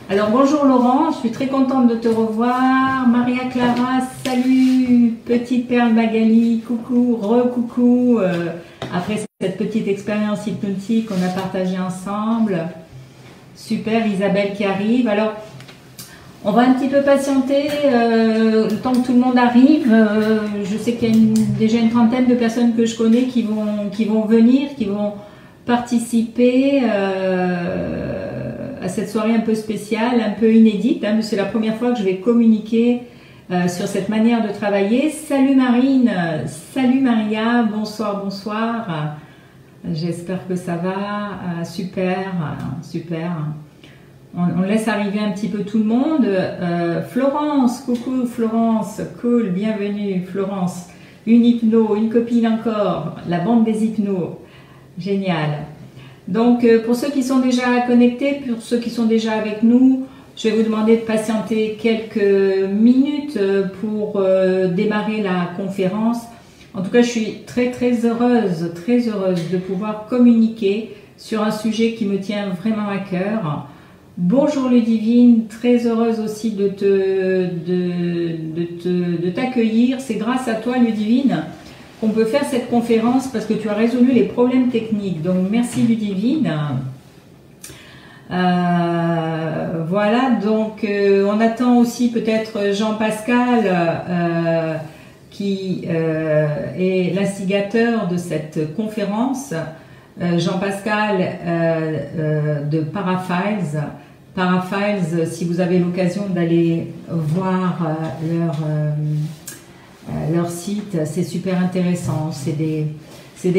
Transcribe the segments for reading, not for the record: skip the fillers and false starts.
Alors bonjour Laurent, je suis très contente de te revoir. Maria Clara, salut. Petite Perle Magali, coucou, re-coucou. Après cette petite expérience hypnotique qu'on a partagée ensemble. Super, Isabelle qui arrive. Alors, on va un petit peu patienter le temps que tout le monde arrive. Je sais qu'il y a déjà une trentaine de personnes que je connais qui vont venir, qui vont participer à cette soirée un peu spéciale, un peu inédite. Hein, c'est la première fois que je vais communiquer sur cette manière de travailler. Salut Marine, salut Maria, bonsoir, bonsoir. J'espère que ça va. Super, super. On laisse arriver un petit peu tout le monde. Florence, coucou Florence, cool, bienvenue Florence. Une hypno, une copine encore, la bande des hypnos. Génial. Donc pour ceux qui sont déjà connectés, pour ceux qui sont déjà avec nous, je vais vous demander de patienter quelques minutes pour démarrer la conférence. En tout cas, je suis très heureuse de pouvoir communiquer sur un sujet qui me tient vraiment à cœur. Bonjour Ludivine, très heureuse aussi de t'accueillir. C'est grâce à toi Ludivine qu'on peut faire cette conférence parce que tu as résolu les problèmes techniques. Donc merci Ludivine. Voilà, donc on attend aussi peut-être Jean-Pascal qui est l'instigateur de cette conférence. Jean-Pascal de Parafiles. Parafiles, si vous avez l'occasion d'aller voir leur site, c'est super intéressant. C'est des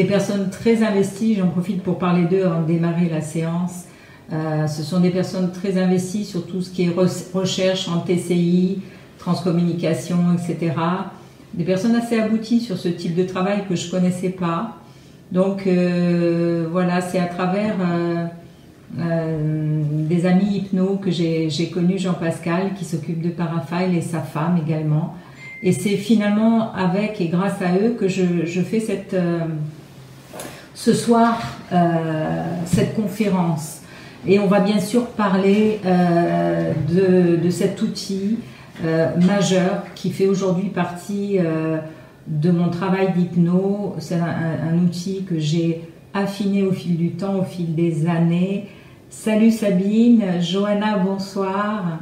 personnes très investies. J'en profite pour parler d'eux avant de démarrer la séance. Ce sont des personnes très investies sur tout ce qui est recherche en TCI, transcommunication, etc. Des personnes assez abouties sur ce type de travail que je ne connaissais pas. Donc voilà, c'est à travers des amis hypno que j'ai connu Jean-Pascal qui s'occupe de Parafiles et sa femme également. Et c'est finalement avec et grâce à eux que je fais ce soir cette conférence. Et on va bien sûr parler de cet outil majeur qui fait aujourd'hui partie de mon travail d'hypno. C'est un outil que j'ai affiné au fil du temps, au fil des années. Salut Sabine, Johanna, bonsoir.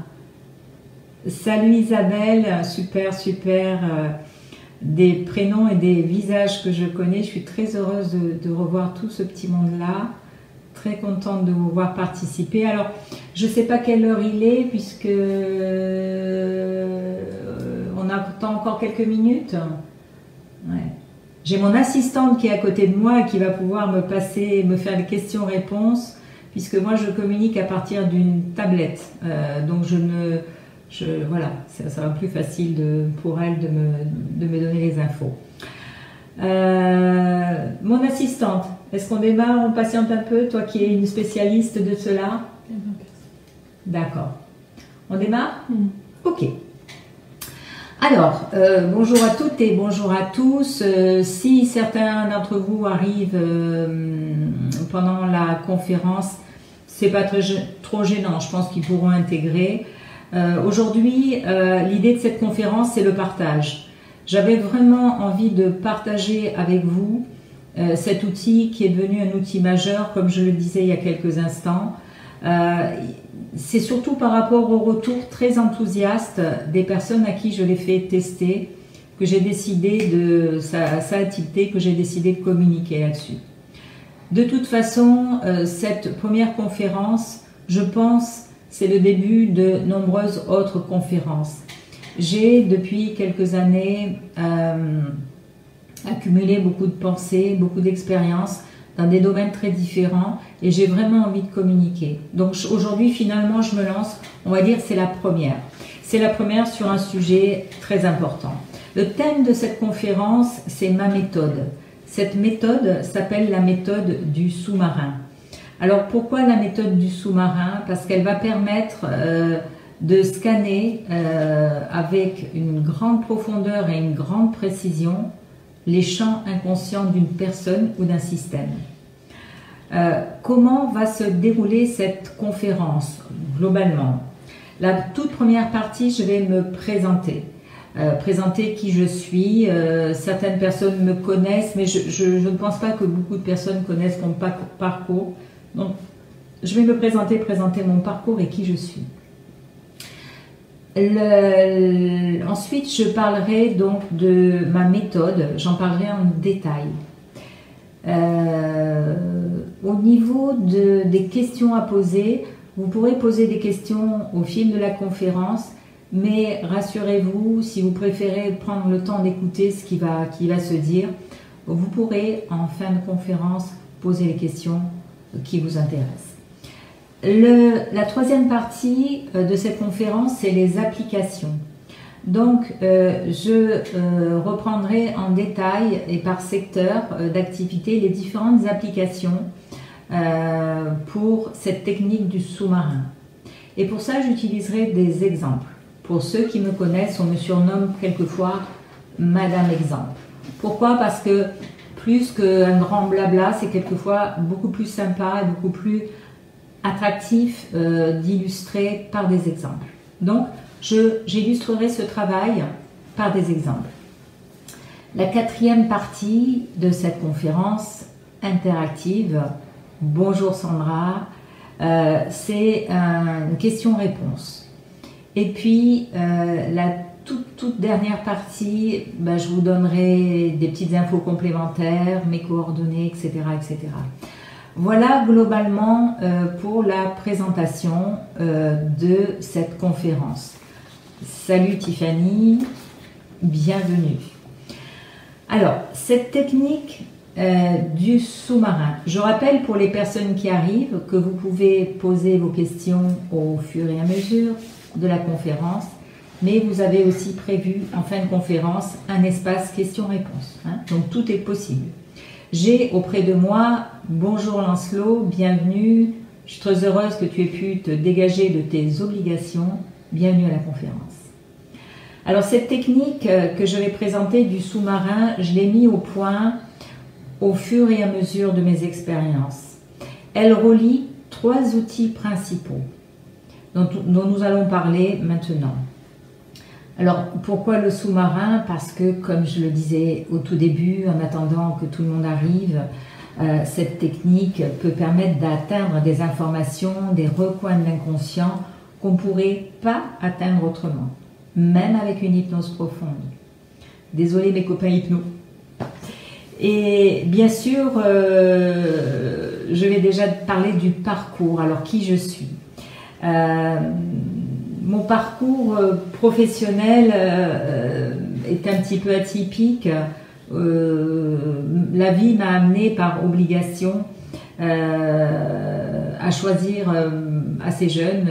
Salut Isabelle, super, des prénoms et des visages que je connais. Je suis très heureuse de revoir tout ce petit monde-là. Très contente de vous voir participer. Alors, je ne sais pas quelle heure il est puisque on attend encore quelques minutes. Ouais. J'ai mon assistante qui est à côté de moi et qui va pouvoir me faire des questions-réponses puisque moi je communique à partir d'une tablette. Donc voilà, ça sera plus facile pour elle de me donner les infos. Mon assistante, est-ce qu'on démarre, on patiente un peu, toi qui es une spécialiste de cela? D'accord. On démarre? Ok. Alors, bonjour à toutes et bonjour à tous. Si certains d'entre vous arrivent pendant la conférence, c'est pas trop gênant, je pense qu'ils pourront intégrer. Aujourd'hui, l'idée de cette conférence, c'est le partage. J'avais vraiment envie de partager avec vous cet outil qui est devenu un outil majeur, comme je le disais il y a quelques instants. C'est surtout par rapport au retour très enthousiaste des personnes à qui je l'ai fait tester, que j'ai décidé de sa activité, que j'ai décidé de communiquer là-dessus. De toute façon, cette première conférence, je pense, c'est le début de nombreuses autres conférences. J'ai, depuis quelques années, accumulé beaucoup de pensées, beaucoup d'expériences dans des domaines très différents et j'ai vraiment envie de communiquer. Donc aujourd'hui, finalement, je me lance, on va dire, c'est la première. C'est la première sur un sujet très important. Le thème de cette conférence, c'est ma méthode. Cette méthode s'appelle la méthode du sous-marin. Alors pourquoi la méthode du sous-marin? Parce qu'elle va permettre de scanner avec une grande profondeur et une grande précision les champs inconscients d'une personne ou d'un système. Comment va se dérouler cette conférence globalement? La toute première partie, je vais me présenter. Présenter qui je suis. Certaines personnes me connaissent, mais je ne pense pas que beaucoup de personnes connaissent mon parcours. Donc, je vais me présenter mon parcours et qui je suis. Ensuite, je parlerai donc de ma méthode, j'en parlerai en détail. Au niveau des questions à poser, vous pourrez poser des questions au fil de la conférence, mais rassurez-vous, si vous préférez prendre le temps d'écouter ce qui va se dire, vous pourrez en fin de conférence poser les questions qui vous intéressent. La troisième partie de cette conférence, c'est les applications. Donc, je reprendrai en détail et par secteur d'activité les différentes applications pour cette technique du sous-marin. Et pour ça, j'utiliserai des exemples. Pour ceux qui me connaissent, on me surnomme quelquefois Madame Exemple. Pourquoi? Parce que plus qu'un grand blabla, c'est quelquefois beaucoup plus sympa et beaucoup plus attractif d'illustrer par des exemples. Donc, j'illustrerai ce travail par des exemples. La quatrième partie de cette conférence interactive, bonjour Sandra, c'est une question-réponse. Et puis, la toute dernière partie, je vous donnerai des petites infos complémentaires, mes coordonnées, etc. etc. Voilà globalement pour la présentation de cette conférence. Salut Tiffany, bienvenue. Alors, cette technique du sous-marin, je rappelle pour les personnes qui arrivent que vous pouvez poser vos questions au fur et à mesure de la conférence, mais vous avez aussi prévu en fin de conférence un espace questions-réponses, hein, donc tout est possible. J'ai auprès de moi, bonjour Lancelot, bienvenue, je suis très heureuse que tu aies pu te dégager de tes obligations, bienvenue à la conférence. Alors cette technique que je vais présenter du sous-marin, je l'ai mis au point au fur et à mesure de mes expériences. Elle relie 3 outils principaux dont nous allons parler maintenant. Alors, pourquoi le sous-marin? Parce que, comme je le disais au tout début, en attendant que tout le monde arrive, cette technique peut permettre d'atteindre des informations, des recoins de l'inconscient qu'on ne pourrait pas atteindre autrement, même avec une hypnose profonde. Désolée mes copains hypnos. Et bien sûr, je vais déjà parler du parcours, alors qui je suis. Mon parcours professionnel est un petit peu atypique. La vie m'a amené par obligation à choisir assez jeune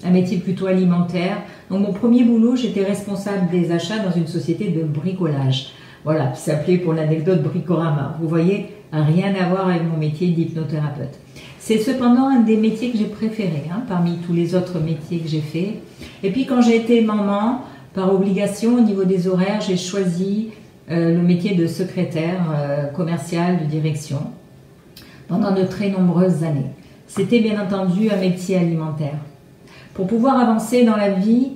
un métier plutôt alimentaire. Donc mon premier boulot, j'étais responsable des achats dans une société de bricolage. Voilà, qui s'appelait pour l'anecdote Bricorama. Vous voyez, rien à voir avec mon métier d'hypnothérapeute. C'est cependant un des métiers que j'ai préféré, hein, parmi tous les autres métiers que j'ai fait. Et puis quand j'ai été maman, par obligation au niveau des horaires, j'ai choisi le métier de secrétaire commercial de direction pendant de très nombreuses années. C'était bien entendu un métier alimentaire. Pour pouvoir avancer dans la vie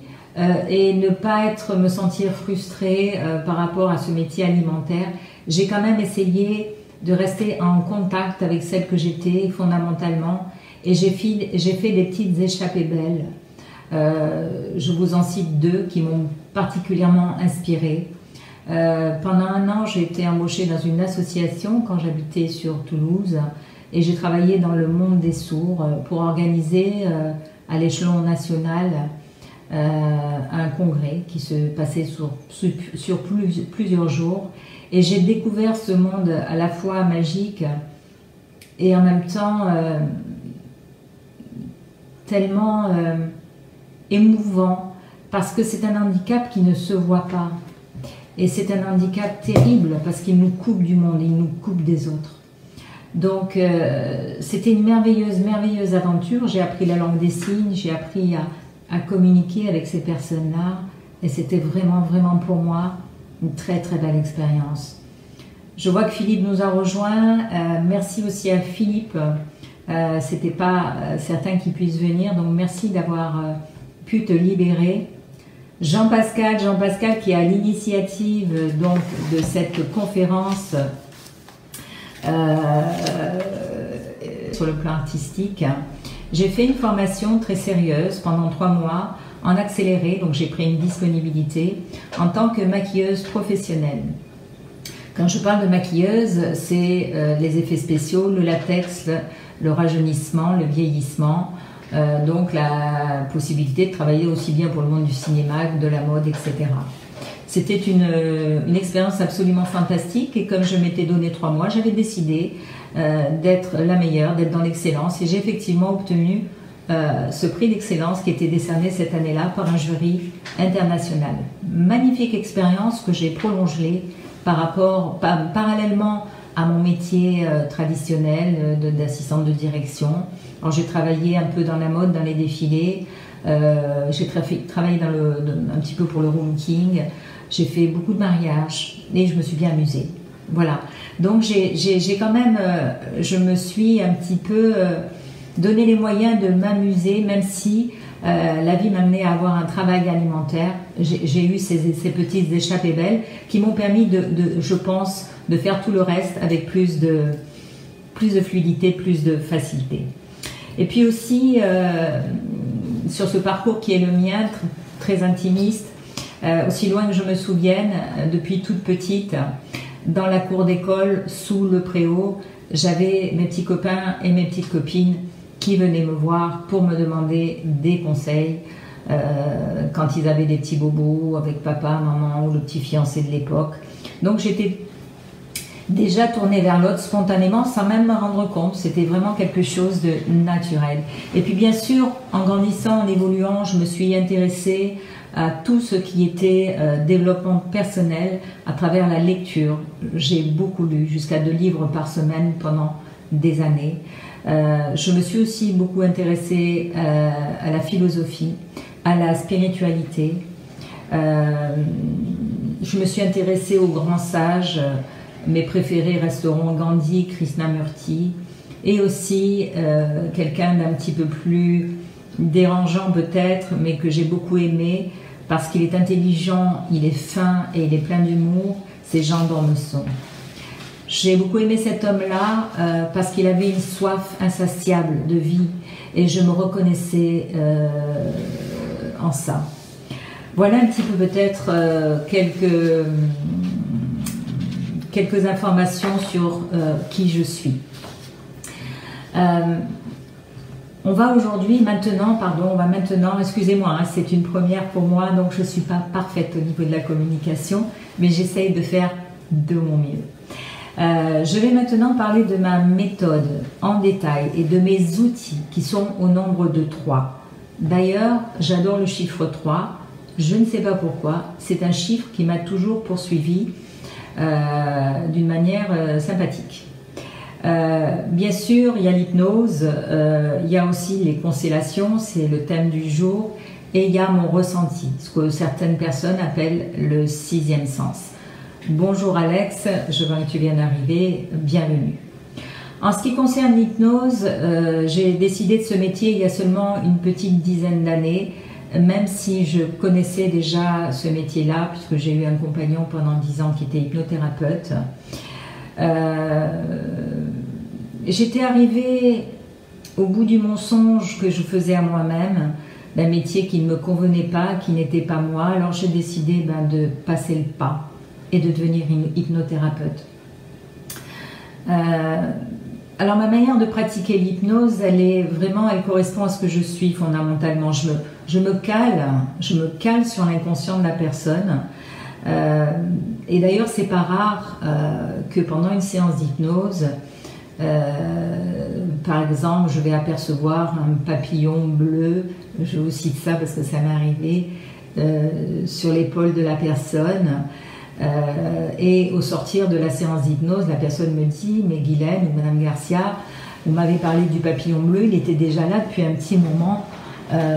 et ne pas me sentir frustrée par rapport à ce métier alimentaire, j'ai quand même essayé de rester en contact avec celle que j'étais fondamentalement, et j'ai fait des petites échappées belles. Je vous en cite 2 qui m'ont particulièrement inspirée. Pendant un an, j'ai été embauchée dans une association quand j'habitais sur Toulouse, et j'ai travaillé dans le monde des sourds pour organiser à l'échelon national un congrès qui se passait sur plusieurs jours. Et j'ai découvert ce monde à la fois magique et en même temps tellement émouvant, parce que c'est un handicap qui ne se voit pas. Et c'est un handicap terrible parce qu'il nous coupe du monde, il nous coupe des autres. Donc c'était une merveilleuse aventure. J'ai appris la langue des signes, j'ai appris à communiquer avec ces personnes-là, et c'était vraiment pour moi une très belle expérience. Je vois que Philippe nous a rejoint. Merci aussi à Philippe C'était pas certain qu'ils puissent venir, donc merci d'avoir pu te libérer. Jean-Pascal qui est à l'initiative donc de cette conférence sur le plan artistique. J'ai fait une formation très sérieuse pendant 3 mois en accéléré, donc j'ai pris une disponibilité en tant que maquilleuse professionnelle. Quand je parle de maquilleuse, c'est les effets spéciaux, le latex, le rajeunissement, le vieillissement, donc la possibilité de travailler aussi bien pour le monde du cinéma que de la mode, etc. C'était une expérience absolument fantastique et comme je m'étais donné 3 mois, j'avais décidé d'être la meilleure, d'être dans l'excellence et j'ai effectivement obtenu ce prix d'excellence qui était décerné cette année-là par un jury international. Magnifique expérience que j'ai prolongée parallèlement à mon métier traditionnel d'assistante de direction. Alors j'ai travaillé un peu dans la mode, dans les défilés, j'ai travaillé un petit peu pour le Room King, j'ai fait beaucoup de mariages et je me suis bien amusée. Voilà, donc j'ai quand même, je me suis un petit peu donné les moyens de m'amuser, même si la vie m'amenait à avoir un travail alimentaire. J'ai eu ces petites échappées belles qui m'ont permis je pense, de faire tout le reste avec plus de fluidité, plus de facilité. Et puis aussi, sur ce parcours qui est le mien, très intimiste, aussi loin que je me souvienne, depuis toute petite, dans la cour d'école, sous le préau, j'avais mes petits copains et mes petites copines qui venaient me voir pour me demander des conseils quand ils avaient des petits bobos avec papa, maman ou le petit fiancé de l'époque. Donc j'étais déjà tournée vers l'autre spontanément sans même me rendre compte. C'était vraiment quelque chose de naturel. Et puis bien sûr, en grandissant, en évoluant, je me suis intéressée à tout ce qui était développement personnel à travers la lecture. J'ai beaucoup lu, jusqu'à 2 livres par semaine pendant des années. Je me suis aussi beaucoup intéressée à la philosophie, à la spiritualité. Je me suis intéressée aux grands sages. Mes préférés resteront Gandhi, Krishnamurti, et aussi quelqu'un d'un petit peu plus dérangeant peut-être, mais que j'ai beaucoup aimé parce qu'il est intelligent, il est fin et il est plein d'humour, c'est Jean d'Ormesson. J'ai beaucoup aimé cet homme-là parce qu'il avait une soif insatiable de vie et je me reconnaissais en ça. Voilà un petit peu peut-être quelques informations sur qui je suis. On va maintenant, excusez-moi, hein, c'est une première pour moi, donc je ne suis pas parfaite au niveau de la communication, mais j'essaye de faire de mon mieux. Je vais maintenant parler de ma méthode en détail et de mes outils qui sont au nombre de 3. D'ailleurs, j'adore le chiffre 3, je ne sais pas pourquoi, c'est un chiffre qui m'a toujours poursuivi d'une manière sympathique. Bien sûr, il y a l'hypnose, il y a aussi les constellations, c'est le thème du jour, et il y a mon ressenti, ce que certaines personnes appellent le 6e sens. Bonjour Alex, je vois que tu viens d'arriver, bienvenue. En ce qui concerne l'hypnose, j'ai décidé de ce métier il y a seulement une petite dizaine d'années, même si je connaissais déjà ce métier-là, puisque j'ai eu un compagnon pendant 10 ans qui était hypnothérapeute. J'étais arrivée au bout du mensonge que je faisais à moi-même, d'un métier qui ne me convenait pas, qui n'était pas moi, alors j'ai décidé de passer le pas et de devenir une hypnothérapeute. Alors ma manière de pratiquer l'hypnose, elle correspond à ce que je suis fondamentalement. Je me cale sur l'inconscient de la personne. Et d'ailleurs, c'est pas rare que pendant une séance d'hypnose, par exemple, je vais apercevoir un papillon bleu, je vous cite ça parce que ça m'est arrivé, sur l'épaule de la personne. Et au sortir de la séance d'hypnose, la personne me dit « Mais Guylaine ou Madame Garcia, vous m'avez parlé du papillon bleu, il était déjà là depuis un petit moment,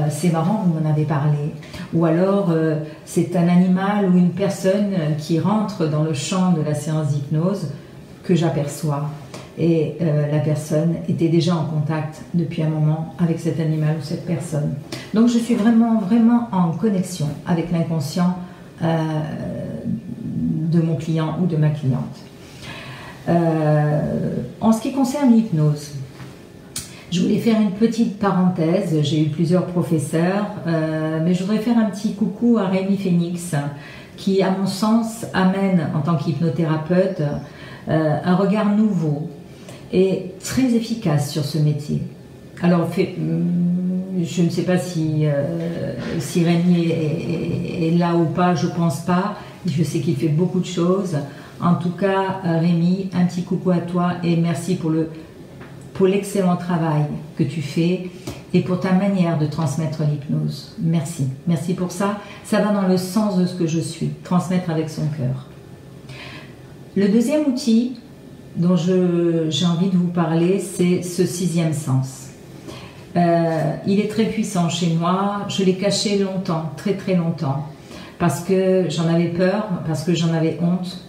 c'est marrant, vous m'en avez parlé. » Ou alors, c'est un animal ou une personne qui rentre dans le champ de la séance d'hypnose que j'aperçois. et la personne était déjà en contact depuis un moment avec cet animal ou cette personne. Donc je suis vraiment en connexion avec l'inconscient de mon client ou de ma cliente. En ce qui concerne l'hypnose, je voulais faire une petite parenthèse. J'ai eu plusieurs professeurs, mais je voudrais faire un petit coucou à Rémi Phoenix, qui, à mon sens, amène, en tant qu'hypnothérapeute, un regard nouveau et très efficace sur ce métier. Alors, je ne sais pas si Rémi est là ou pas, je pense pas. Je sais qu'il fait beaucoup de choses. En tout cas, Rémi, un petit coucou à toi et merci pour l'excellent travail que tu fais et pour ta manière de transmettre l'hypnose. Merci. Merci pour ça. Ça va dans le sens de ce que je suis, transmettre avec son cœur. Le deuxième outil dont j'ai envie de vous parler, c'est ce sixième sens. Il est très puissant chez moi. Je l'ai caché longtemps, très longtemps, parce que j'en avais peur, parce que j'en avais honte.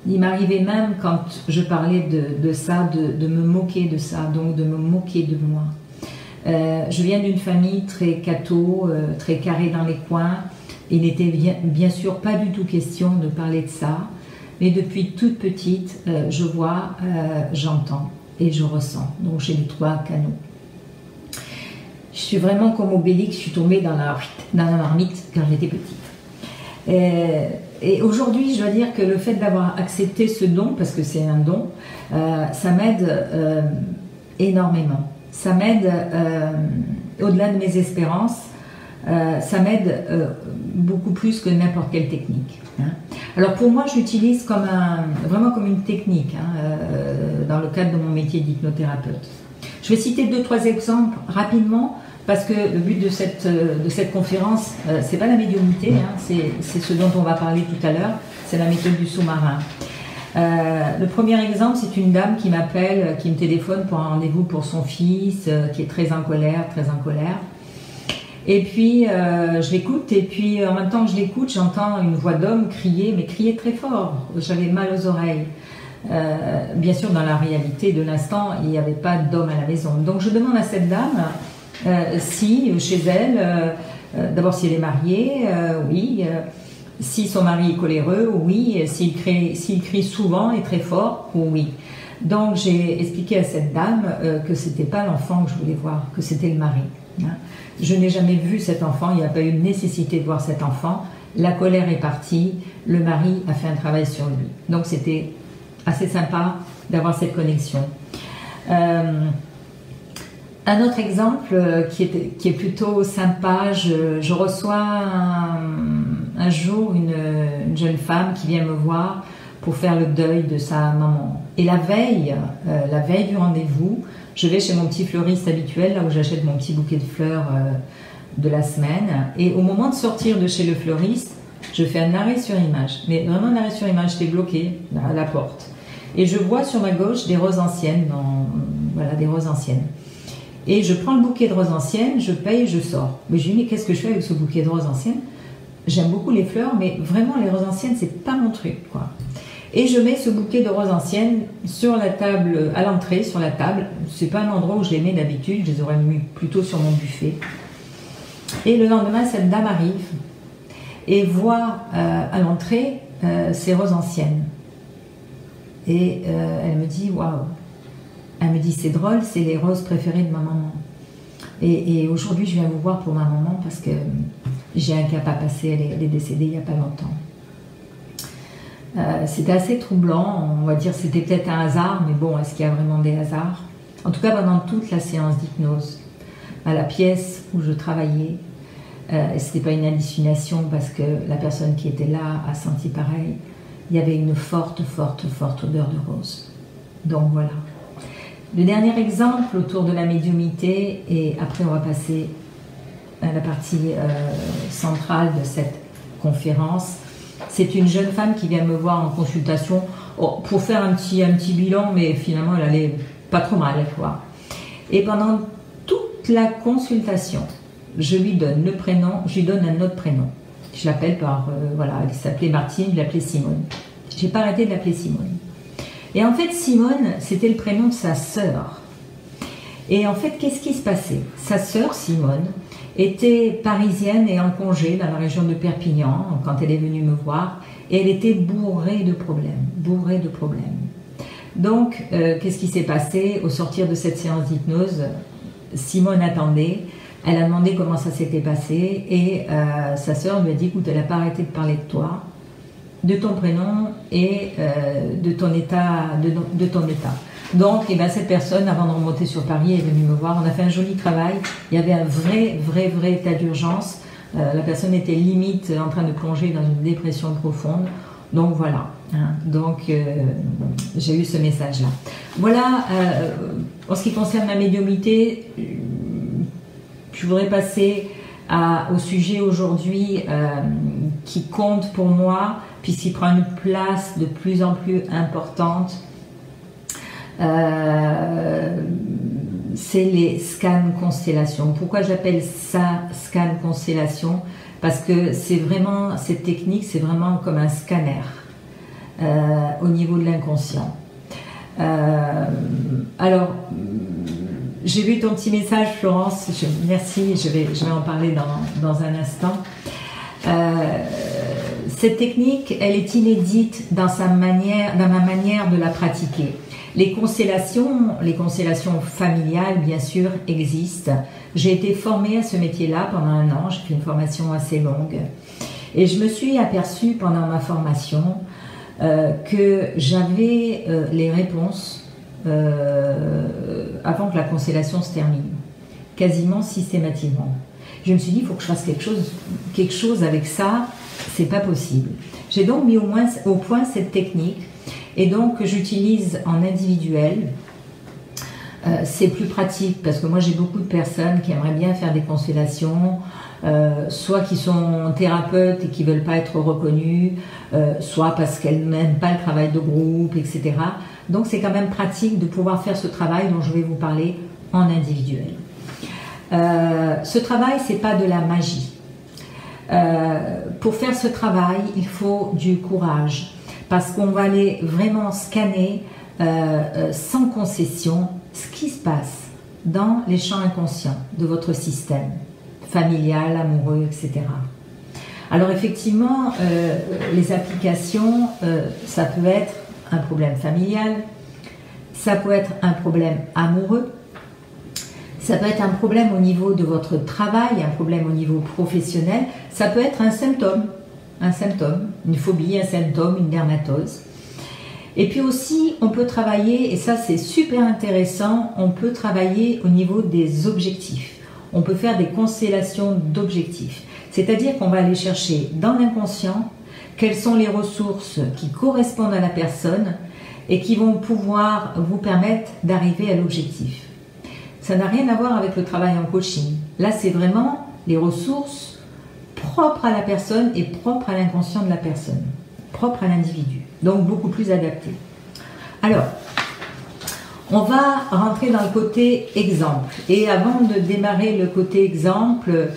Il m'arrivait même, quand je parlais de ça, de me moquer de ça, donc de me moquer de moi. Je viens d'une famille très catho, très carrée dans les coins. Il n'était bien sûr pas du tout question de parler de ça, mais depuis toute petite, je vois, j'entends et je ressens. Donc j'ai les trois canaux. Je suis vraiment comme Obélix, je suis tombée dans la marmite quand j'étais petite. Et aujourd'hui, je dois dire que le fait d'avoir accepté ce don, parce que c'est un don, ça m'aide énormément. Ça m'aide au-delà de mes espérances, ça m'aide beaucoup plus que n'importe quelle technique. Hein. Alors pour moi, je l'utilise vraiment comme une technique dans le cadre de mon métier d'hypnothérapeute. Je vais citer 2-3 exemples rapidement, parce que le but de cette conférence, c'est pas la médiumnité, c'est ce dont on va parler tout à l'heure, c'est la méthode du sous-marin. Le premier exemple, c'est une dame qui m'appelle, qui me téléphone pour un rendez-vous pour son fils, qui est très en colère. Et puis, je l'écoute, et puis en même temps que je l'écoute, j'entends une voix d'homme crier, mais crier très fort. J'avais mal aux oreilles. Bien sûr, dans la réalité de l'instant, il n'y avait pas d'homme à la maison. Donc, je demande à cette dame si, chez elle, d'abord si elle est mariée, oui. Si son mari est coléreux, oui. S'il crie souvent et très fort, oui. Donc, j'ai expliqué à cette dame que c'était pas l'enfant que je voulais voir, que c'était le mari. Hein. Je n'ai jamais vu cet enfant, il n'y a pas eu de nécessité de voir cet enfant. La colère est partie, le mari a fait un travail sur lui. Donc, c'était assez sympa d'avoir cette connexion. Un autre exemple qui est plutôt sympa, je reçois un jour une jeune femme qui vient me voir pour faire le deuil de sa maman. Et la veille du rendez-vous, je vais chez mon petit fleuriste habituel, là où j'achète mon petit bouquet de fleurs de la semaine. Et au moment de sortir de chez le fleuriste, je fais un arrêt sur image. Mais vraiment un arrêt sur image, j'étais bloquée à la porte. Et je vois sur ma gauche des roses anciennes, voilà, des roses anciennes. Et je prends le bouquet de roses anciennes, je paye, je sors. Mais je me dis, mais qu'est-ce que je fais avec ce bouquet de roses anciennes? J'aime beaucoup les fleurs, mais vraiment les roses anciennes, c'est pas mon truc, quoi. Et je mets ce bouquet de roses anciennes sur la table, à l'entrée, sur la table. C'est pas un endroit où je les mets d'habitude, je les aurais mis plutôt sur mon buffet. Et le lendemain, cette dame arrive et voit à l'entrée ces roses anciennes. Et elle me dit, waouh! Elle me dit, c'est drôle, c'est les roses préférées de ma maman. Et aujourd'hui, je viens vous voir pour ma maman parce que j'ai un cap à passer, elle est décédée il n'y a pas longtemps. C'était assez troublant, on va dire c'était peut-être un hasard, mais bon, est-ce qu'il y a vraiment des hasards? En tout cas, pendant toute la séance d'hypnose, à la pièce où je travaillais, c'était pas une hallucination parce que la personne qui était là a senti pareil, il y avait une forte odeur de rose. Donc voilà. Le dernier exemple autour de la médiumnité, et après on va passer à la partie centrale de cette conférence, c'est une jeune femme qui vient me voir en consultation pour faire un petit bilan, mais finalement elle allait pas trop mal, quoi. Et pendant toute la consultation, je lui donne le prénom, je lui donne un autre prénom. Je l'appelle par, voilà, elle s'appelait Martine, je l'appelais Simone. J'ai pas arrêté de l'appeler Simone. Et en fait, Simone, c'était le prénom de sa sœur. Et en fait, qu'est-ce qui se passait? Sa sœur, Simone, était parisienne et en congé dans la région de Perpignan quand elle est venue me voir. Et elle était bourrée de problèmes, bourrée de problèmes. Donc, qu'est-ce qui s'est passé? Au sortir de cette séance d'hypnose, Simone attendait. Elle a demandé comment ça s'était passé et sa sœur lui a dit, écoute, elle n'a pas arrêté de parler de toi, de ton prénom et de ton état. Donc, eh ben, cette personne, avant de remonter sur Paris, est venue me voir. On a fait un joli travail. Il y avait un vrai état d'urgence. La personne était limite en train de plonger dans une dépression profonde. Donc voilà. Hein. Donc j'ai eu ce message-là. Voilà. En ce qui concerne la médiumnité, je voudrais passer au sujet aujourd'hui qui compte pour moi, puisqu'il prend une place de plus en plus importante. C'est les scans constellation. Pourquoi j'appelle ça scan constellation? Parce que c'est vraiment, cette technique, c'est vraiment comme un scanner au niveau de l'inconscient. Alors, j'ai vu ton petit message, Florence, merci, je vais en parler dans un instant. Cette technique, elle est inédite dans ma manière de la pratiquer. Les constellations familiales, bien sûr, existent. J'ai été formée à ce métier-là pendant 1 an, j'ai fait une formation assez longue. Et je me suis aperçue pendant ma formation que j'avais les réponses avant que la constellation se termine, quasiment systématiquement. Je me suis dit, il faut que je fasse quelque chose avec ça, c'est pas possible. J'ai donc mis au point cette technique. Et donc, j'utilise en individuel. C'est plus pratique parce que moi, j'ai beaucoup de personnes qui aimeraient bien faire des constellations, soit qui sont thérapeutes et qui ne veulent pas être reconnues, soit parce qu'elles n'aiment pas le travail de groupe, etc. Donc, c'est quand même pratique de pouvoir faire ce travail dont je vais vous parler en individuel. Ce travail, ce n'est pas de la magie. Pour faire ce travail, il faut du courage. Parce qu'on va aller vraiment scanner sans concession ce qui se passe dans les champs inconscients de votre système familial, amoureux, etc. Alors effectivement, les applications, ça peut être un problème familial, ça peut être un problème amoureux, ça peut être un problème au niveau de votre travail, un problème au niveau professionnel, ça peut être un symptôme, une phobie, un symptôme, une dermatose. Et puis aussi, on peut travailler, et ça c'est super intéressant, on peut travailler au niveau des objectifs. On peut faire des constellations d'objectifs. C'est-à-dire qu'on va aller chercher dans l'inconscient quelles sont les ressources qui correspondent à la personne et qui vont pouvoir vous permettre d'arriver à l'objectif. Ça n'a rien à voir avec le travail en coaching. Là, c'est vraiment les ressources propre à la personne et propre à l'inconscient de la personne, propre à l'individu, donc beaucoup plus adapté. Alors, on va rentrer dans le côté exemple. Et avant de démarrer le côté exemple,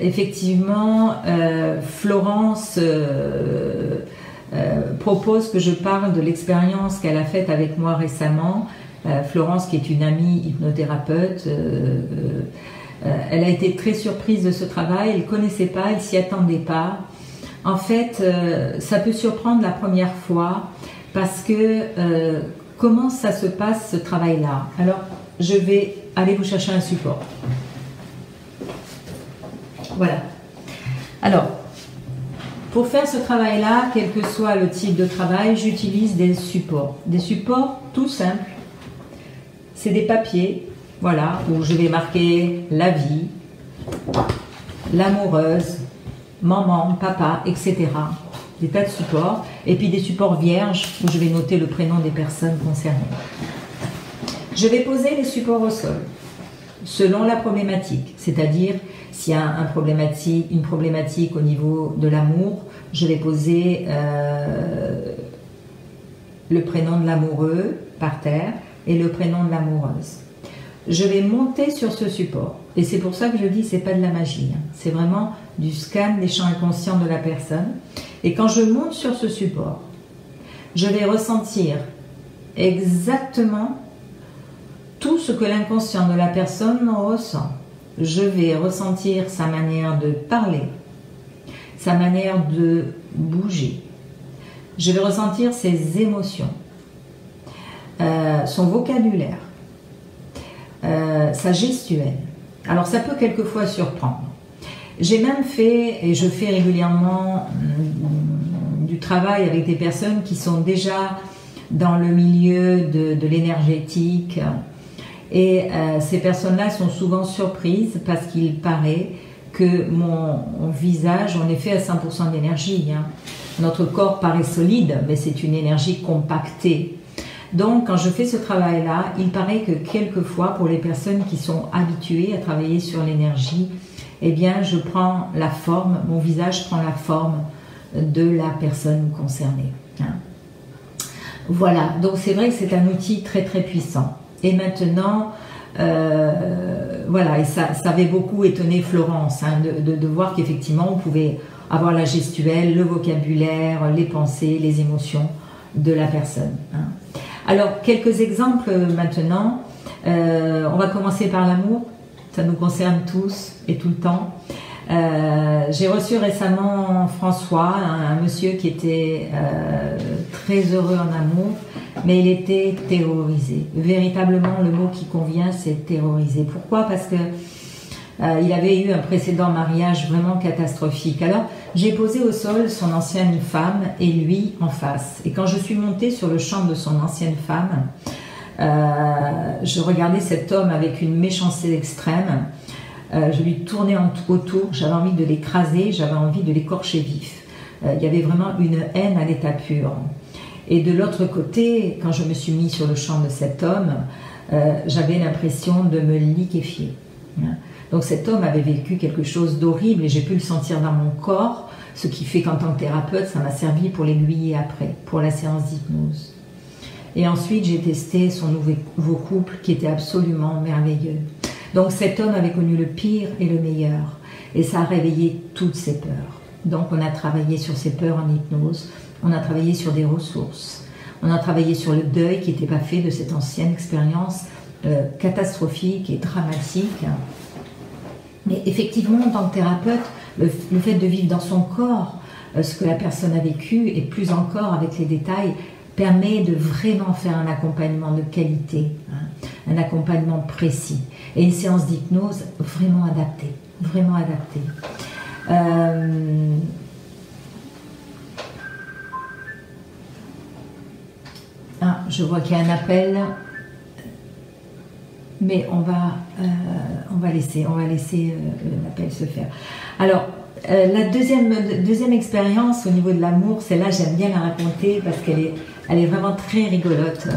effectivement, Florence propose que je parle de l'expérience qu'elle a faite avec moi récemment. Florence, qui est une amie hypnothérapeute, elle a été très surprise de ce travail, elle ne connaissait pas, elle ne s'y attendait pas. En fait, ça peut surprendre la première fois parce que comment ça se passe ce travail-là? Alors, je vais aller vous chercher un support. Voilà. Alors, pour faire ce travail-là, quel que soit le type de travail, j'utilise des supports. Des supports tout simples. C'est des papiers. Voilà, où je vais marquer la vie, l'amoureuse, maman, papa, etc. Des tas de supports. Et puis des supports vierges où je vais noter le prénom des personnes concernées. Je vais poser les supports au sol, selon la problématique. C'est-à-dire, s'il y a une problématique au niveau de l'amour, je vais poser le prénom de l'amoureux par terre et le prénom de l'amoureuse. Je vais monter sur ce support. Et c'est pour ça que je dis c'est pas de la magie. C'est vraiment du scan des champs inconscients de la personne. Et quand je monte sur ce support, je vais ressentir exactement tout ce que l'inconscient de la personne ressent. Je vais ressentir sa manière de parler, sa manière de bouger. Je vais ressentir ses émotions, son vocabulaire, sa gestuelle. Alors ça peut quelquefois surprendre. J'ai même fait, et je fais régulièrement, du travail avec des personnes qui sont déjà dans le milieu de l'énergétique. Et ces personnes-là sont souvent surprises parce qu'il paraît que mon visage, on est fait à 100% d'énergie. Hein. Notre corps paraît solide, mais c'est une énergie compactée. Donc, quand je fais ce travail-là, il paraît que quelquefois, pour les personnes qui sont habituées à travailler sur l'énergie, eh bien, je prends la forme, mon visage prend la forme de la personne concernée. Hein. Voilà, donc c'est vrai que c'est un outil très très puissant. Et maintenant, voilà, et ça avait beaucoup étonné Florence, hein, de voir qu'effectivement on pouvait avoir la gestuelle, le vocabulaire, les pensées, les émotions de la personne. Hein. Alors, quelques exemples maintenant. On va commencer par l'amour. Ça nous concerne tous et tout le temps. J'ai reçu récemment François, un monsieur qui était très heureux en amour, mais il était terrorisé. Véritablement, le mot qui convient, c'est terrorisé. Pourquoi? Parce que il avait eu un précédent mariage vraiment catastrophique. Alors, j'ai posé au sol son ancienne femme et lui en face. Et quand je suis montée sur le champ de son ancienne femme, je regardais cet homme avec une méchanceté extrême. Je lui tournais autour, j'avais envie de l'écraser, j'avais envie de l'écorcher vif. Il y avait vraiment une haine à l'état pur. Et de l'autre côté, quand je me suis mis sur le champ de cet homme, j'avais l'impression de me liquéfier. Donc cet homme avait vécu quelque chose d'horrible et j'ai pu le sentir dans mon corps, ce qui fait qu'en tant que thérapeute, ça m'a servi pour l'aiguiller après, pour la séance d'hypnose. Et ensuite, j'ai testé son nouveau couple qui était absolument merveilleux. Donc cet homme avait connu le pire et le meilleur. Et ça a réveillé toutes ses peurs. Donc on a travaillé sur ses peurs en hypnose. On a travaillé sur des ressources. On a travaillé sur le deuil qui n'était pas fait de cette ancienne expérience catastrophique et dramatique. Mais effectivement, en tant que thérapeute, le fait de vivre dans son corps ce que la personne a vécu, et plus encore avec les détails, permet de vraiment faire un accompagnement de qualité, hein, un accompagnement précis. Et une séance d'hypnose vraiment adaptée, vraiment adaptée. Je vois qu'il y a un appel, mais on va laisser l'appel se faire. Alors, la deuxième expérience au niveau de l'amour, celle-là j'aime bien la raconter parce qu'elle est vraiment très rigolote.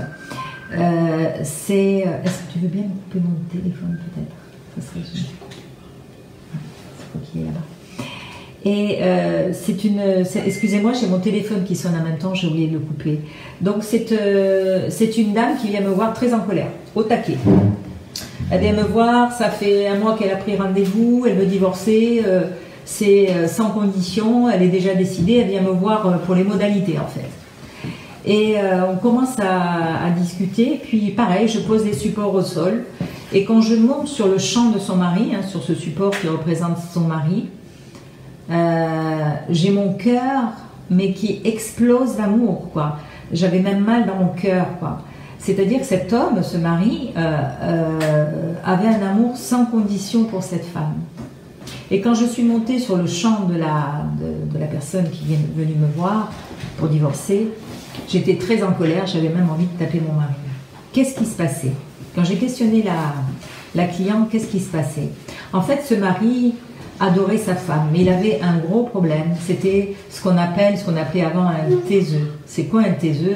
Est-ce que tu veux bien me couper mon téléphone peut-être? Ça serait génial. C'est quoi qui est là-bas? Et excusez-moi, j'ai mon téléphone qui sonne en même temps, j'ai oublié de le couper. Donc c'est une dame qui vient me voir très en colère, au taquet. Elle vient me voir, ça fait un mois qu'elle a pris rendez-vous, elle veut divorcer, c'est sans condition, elle est déjà décidée, elle vient me voir pour les modalités en fait. Et on commence à discuter, puis pareil, je pose des supports au sol, et quand je monte sur le champ de son mari, hein, sur ce support qui représente son mari, j'ai mon cœur, mais qui explose d'amour, quoi. J'avais même mal dans mon cœur, quoi. C'est-à-dire que cet homme, ce mari, avait un amour sans condition pour cette femme. Et quand je suis montée sur le champ de la personne qui est venue me voir pour divorcer, j'étais très en colère, j'avais même envie de taper mon mari. Qu'est-ce qui se passait? Quand j'ai questionné la cliente, qu'est-ce qui se passait? En fait, ce mari adorait sa femme, mais il avait un gros problème. C'était ce qu'on appelait avant un taiseux. C'est quoi un taiseux?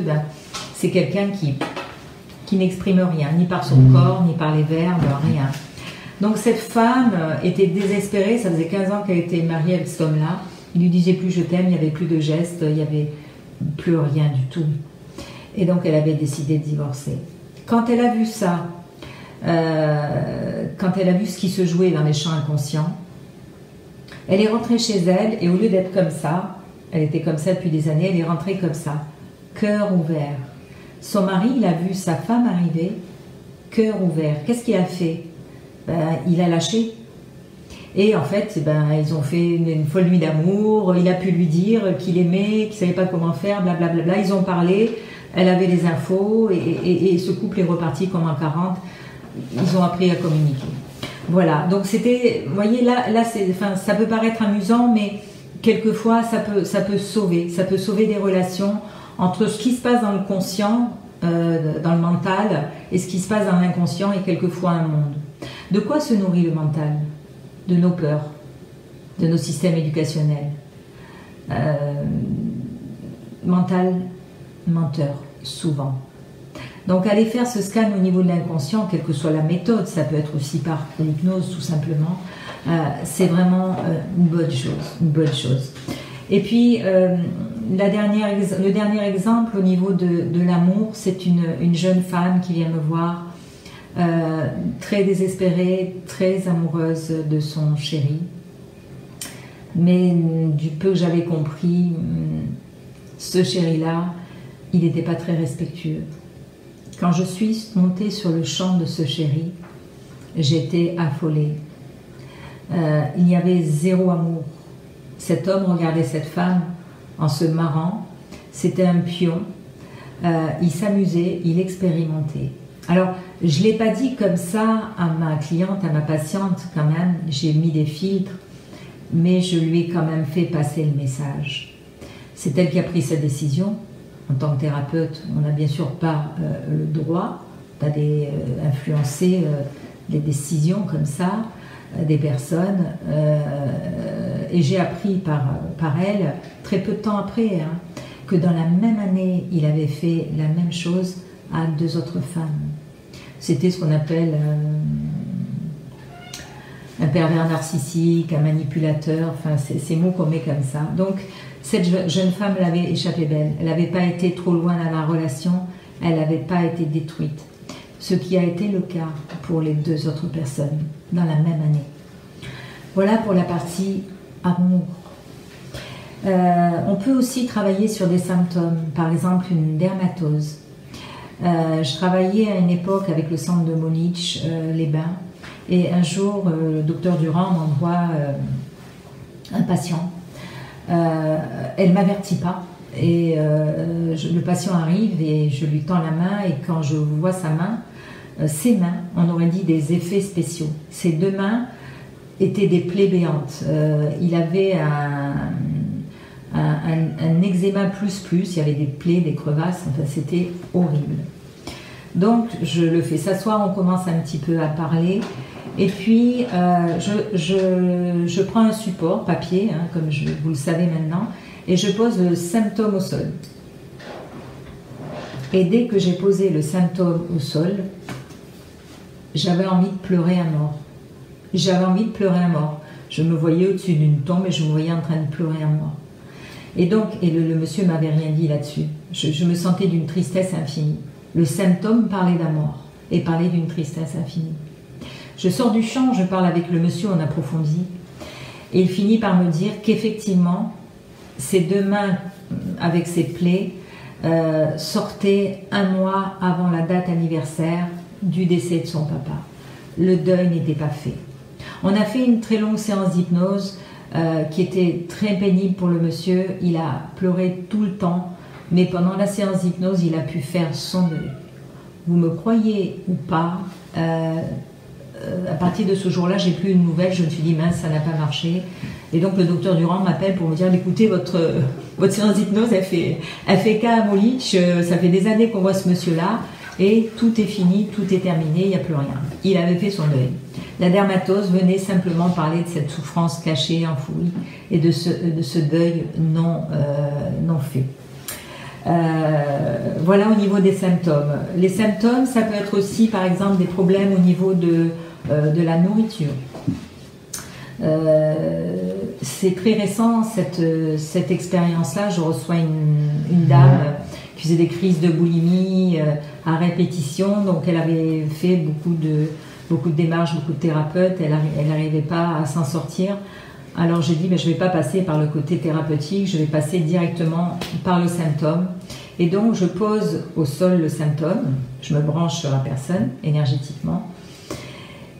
C'est quelqu'un qui n'exprime rien, ni par son corps, ni par les verbes, rien. Donc cette femme était désespérée, ça faisait 15 ans qu'elle était mariée avec cet homme-là. Il lui disait plus je t'aime, il n'y avait plus de gestes, il n'y avait plus rien du tout. Et donc elle avait décidé de divorcer. Quand elle a vu ça, quand elle a vu ce qui se jouait dans les champs inconscients, elle est rentrée chez elle et au lieu d'être comme ça, elle était comme ça depuis des années, elle est rentrée comme ça, cœur ouvert. Son mari, il a vu sa femme arriver, cœur ouvert. Qu'est-ce qu'il a fait? Il a lâché. Et en fait, ils ont fait une folle nuit d'amour. Il a pu lui dire qu'il aimait, qu'il ne savait pas comment faire, blablabla. Ils ont parlé, elle avait les infos et ce couple est reparti comme en 40. Ils ont appris à communiquer. Voilà, donc c'était, vous voyez, là ça peut paraître amusant, mais quelquefois ça peut sauver des relations entre ce qui se passe dans le conscient, dans le mental, et ce qui se passe dans l'inconscient, et quelquefois un monde. De quoi se nourrit le mental? De nos peurs, de nos systèmes éducationnels. Mental, menteur, souvent. Donc aller faire ce scan au niveau de l'inconscient, quelle que soit la méthode, ça peut être aussi par l'hypnose tout simplement, c'est vraiment une bonne chose. Et puis le dernier exemple au niveau de l'amour, c'est une jeune femme qui vient me voir, très désespérée, très amoureuse de son chéri. Mais du peu que j'avais compris, ce chéri-là, il n'était pas très respectueux. Quand je suis montée sur le champ de ce chéri, j'étais affolée. Il y avait zéro amour. Cet homme regardait cette femme en se marrant. C'était un pion. Il s'amusait, il expérimentait. Alors, je ne l'ai pas dit comme ça à ma cliente, à ma patiente quand même. J'ai mis des filtres, mais je lui ai quand même fait passer le message. C'est elle qui a pris sa décision. En tant que thérapeute, on n'a bien sûr pas le droit d'aller influencer les décisions comme ça des personnes. Et j'ai appris par elle, très peu de temps après, que dans la même année, il avait fait la même chose à 2 autres femmes. C'était ce qu'on appelle un pervers narcissique, un manipulateur, enfin ces mots qu'on met comme ça. Donc cette jeune femme l'avait échappé belle, elle n'avait pas été trop loin dans la relation, elle n'avait pas été détruite. Ce qui a été le cas pour les 2 autres personnes dans la même année. Voilà pour la partie amour. On peut aussi travailler sur des symptômes, par exemple une dermatose. Je travaillais à une époque avec le centre de Monich, les Bains, et un jour, le docteur Durand m'envoie un patient. Elle ne m'avertit pas, et le patient arrive et je lui tends la main, et quand je vois sa main, ses mains, on aurait dit des effets spéciaux. Ses 2 mains étaient des plaies béantes. Il avait un eczéma plus, il y avait des plaies, des crevasses, enfin c'était horrible. Donc je le fais s'asseoir, on commence un petit peu à parler, et puis je prends un support papier, comme vous le savez maintenant, et je pose le symptôme au sol. Et dès que j'ai posé le symptôme au sol, j'avais envie de pleurer à mort. J'avais envie de pleurer à mort. Je me voyais au-dessus d'une tombe et je me voyais en train de pleurer à mort. Et donc, le monsieur ne m'avait rien dit là-dessus. Je me sentais d'une tristesse infinie. Le symptôme parlait d'amour et parlait d'une tristesse infinie. Je sors du champ, je parle avec le monsieur, on approfondit. Et il finit par me dire qu'effectivement, ses 2 mains avec ses plaies sortaient 1 mois avant la date anniversaire du décès de son papa. Le deuil n'était pas fait. On a fait une très longue séance d'hypnose qui était très pénible pour le monsieur. Il a pleuré tout le temps, mais pendant la séance d'hypnose, il a pu faire son deuil. Vous me croyez ou pas, à partir de ce jour-là, j'ai plus une nouvelle. Je me suis dit, mince, ça n'a pas marché. Et donc le docteur Durand m'appelle pour me dire, écoutez, votre séance d'hypnose, elle fait cas à Molich, ça fait des années qu'on voit ce monsieur-là, et tout est fini, tout est terminé, il n'y a plus rien. Il avait fait son deuil. La dermatose venait simplement parler de cette souffrance cachée, enfouie, et de ce deuil non fait. Voilà au niveau des symptômes. Les symptômes, ça peut être aussi, par exemple, des problèmes au niveau de la nourriture. C'est très récent, cette expérience-là. Je reçois une dame qui faisait des crises de boulimie à répétition, donc elle avait fait beaucoup de démarches, beaucoup de thérapeutes, elle n'arrivait pas à s'en sortir. Alors j'ai dit, ben, je ne vais pas passer par le côté thérapeutique, je vais passer directement par le symptôme. Et donc je pose au sol le symptôme, je me branche sur la personne énergétiquement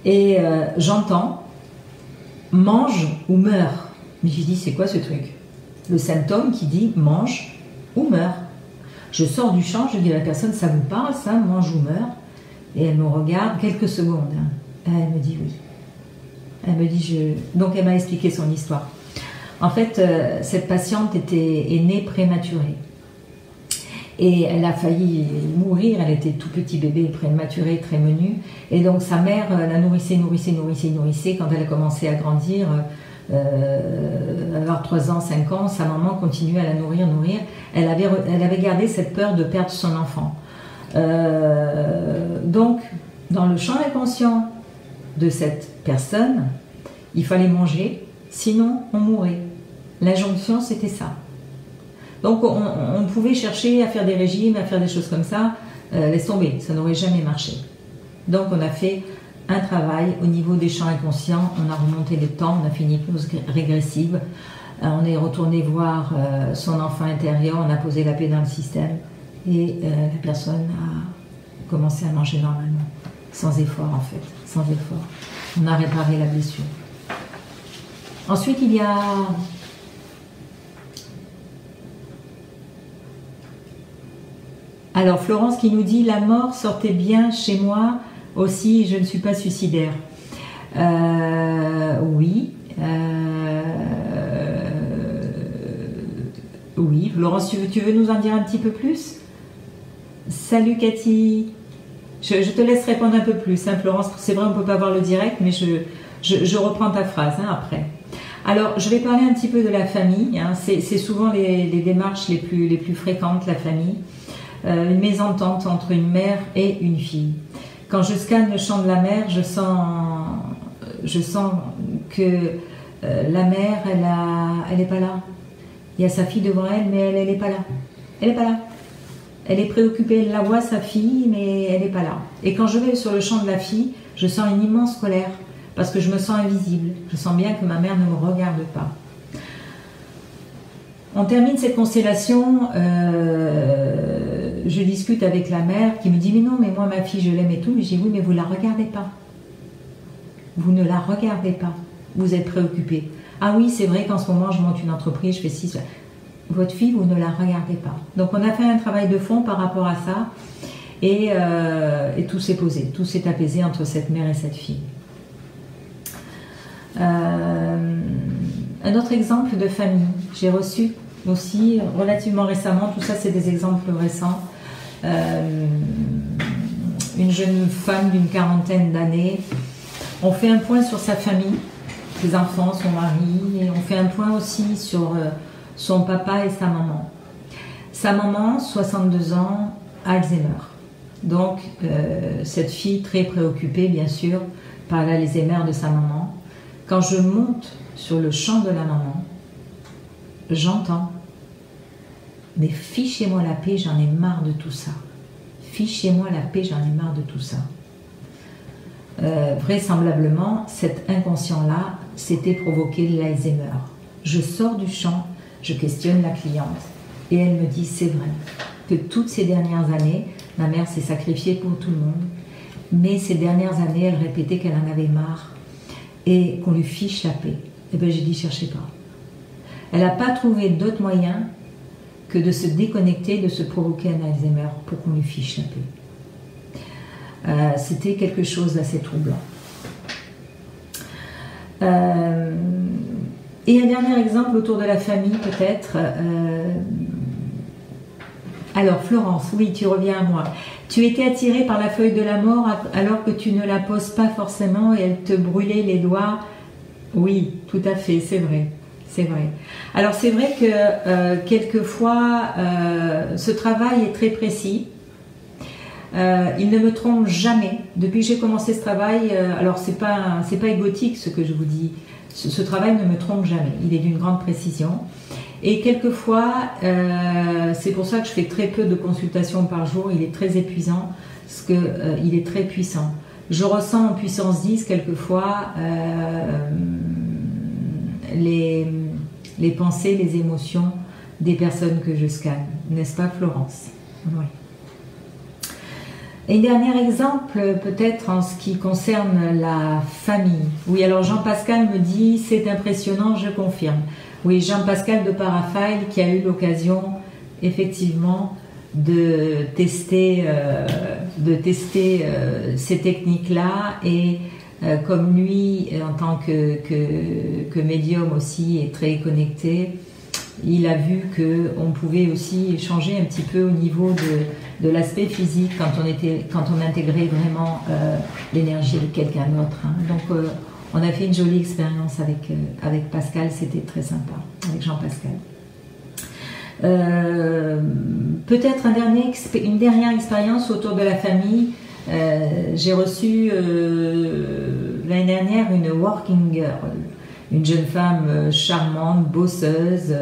et j'entends mange ou meurs. Mais j'ai dit, c'est quoi ce truc? Le symptôme qui dit mange ou meurs. Je sors du champ, je dis à la personne, ça vous parle ça, mange ou meurs? Et elle me regarde quelques secondes. Elle me dit oui. Elle me dit donc elle m'a expliqué son histoire. En fait, cette patiente est née prématurée. Et elle a failli mourir, elle était tout petit bébé prématuré, très menu. Et donc sa mère la nourrissait. Quand elle a commencé à grandir, avoir 3 ans, 5 ans, sa maman continuait à la nourrir. Elle avait gardé cette peur de perdre son enfant. Donc, dans le champ inconscient de cette personne, il fallait manger, sinon on mourait. L'injonction, c'était ça. Donc on pouvait chercher à faire des régimes, à faire des choses comme ça, laisse tomber, ça n'aurait jamais marché. Donc on a fait un travail au niveau des champs inconscients, on a remonté les temps, on a fait une hypnose régressive, on est retourné voir son enfant intérieur, on a posé la paix dans le système et la personne a commencé à manger normalement, sans effort en fait, sans effort. On a réparé la blessure. Ensuite il y a... Alors Florence qui nous dit la mort sortait bien chez moi aussi, je ne suis pas suicidaire. Oui. Oui, Florence, tu veux nous en dire un petit peu plus? Salut Cathy. Je te laisse répondre un peu plus, hein, Florence. C'est vrai, on ne peut pas voir le direct, mais je reprends ta phrase hein, après. Alors, je vais parler un petit peu de la famille. Hein. C'est souvent les démarches les plus fréquentes, la famille. Une mésentente entre une mère et une fille. Quand je scanne le champ de la mère, je sens que la mère, elle n'est pas là. Il y a sa fille devant elle, mais elle n'est pas là. Elle n'est pas là. Elle est préoccupée, elle la voit, sa fille, mais elle n'est pas là. Et quand je vais sur le champ de la fille, je sens une immense colère, parce que je me sens invisible. Je sens bien que ma mère ne me regarde pas. On termine cette constellation, je discute avec la mère qui me dit « Mais non, mais moi ma fille je l'aime et tout ». Mais je dis « Oui, mais vous ne la regardez pas. Vous ne la regardez pas. Vous êtes préoccupé. Ah oui, c'est vrai qu'en ce moment je monte une entreprise, je fais ci, ça. Votre fille, vous ne la regardez pas. » Donc on a fait un travail de fond par rapport à ça et tout s'est posé, tout s'est apaisé entre cette mère et cette fille. Un autre exemple de famille, j'ai reçu aussi relativement récemment, tout ça c'est des exemples récents, une jeune femme d'une 40aine d'années, on fait un point sur sa famille, ses enfants, son mari, et on fait un point aussi sur son papa et sa maman. Sa maman, 62 ans, Alzheimer. Donc cette fille très préoccupée bien sûr par l'Alzheimer de sa maman. Quand je monte sur le champ de la maman, j'entends « Mais fichez-moi la paix, j'en ai marre de tout ça. Fichez-moi la paix, j'en ai marre de tout ça. » Vraisemblablement, cet inconscient-là s'était provoqué de l'Alzheimer. Je sors du champ, je questionne la cliente et elle me dit « C'est vrai que toutes ces dernières années, ma mère s'est sacrifiée pour tout le monde, mais ces dernières années, elle répétait qu'elle en avait marre et qu'on lui fiche la paix. » Eh bien, j'ai dit, cherchez pas. Elle n'a pas trouvé d'autre moyen que de se déconnecter, de se provoquer un Alzheimer pour qu'on lui fiche la paix. C'était quelque chose d'assez troublant. Et un dernier exemple autour de la famille, peut-être. Alors, Florence, oui, tu reviens à moi. Tu étais attirée par la feuille de la mort alors que tu ne la poses pas forcément et elle te brûlait les doigts. Oui, tout à fait, c'est vrai. C'est vrai. Alors, c'est vrai que quelquefois, ce travail est très précis. Il ne me trompe jamais. Depuis que j'ai commencé ce travail, alors c'est pas égotique ce que je vous dis. Ce travail ne me trompe jamais. Il est d'une grande précision. Et quelquefois, c'est pour ça que je fais très peu de consultations par jour. Il est très épuisant parce qu'il est très puissant. Je ressens en puissance 10 quelquefois les pensées, les émotions des personnes que je scanne. N'est-ce pas, Florence? Oui. Et dernier exemple, peut-être en ce qui concerne la famille. Oui, alors Jean-Pascal me dit, c'est impressionnant, je confirme. Oui, Jean-Pascal de Parafail qui a eu l'occasion, effectivement, de tester ces techniques-là et comme lui, en tant que médium aussi, est très connecté, il a vu qu'on pouvait aussi changer un petit peu au niveau de l'aspect physique quand on intégrait vraiment l'énergie de quelqu'un d'autre. Hein. Donc on a fait une jolie expérience avec Pascal, c'était très sympa, avec Jean-Pascal. Peut-être une dernière expérience autour de la famille. J'ai reçu l'année dernière une working girl, une jeune femme charmante, bosseuse,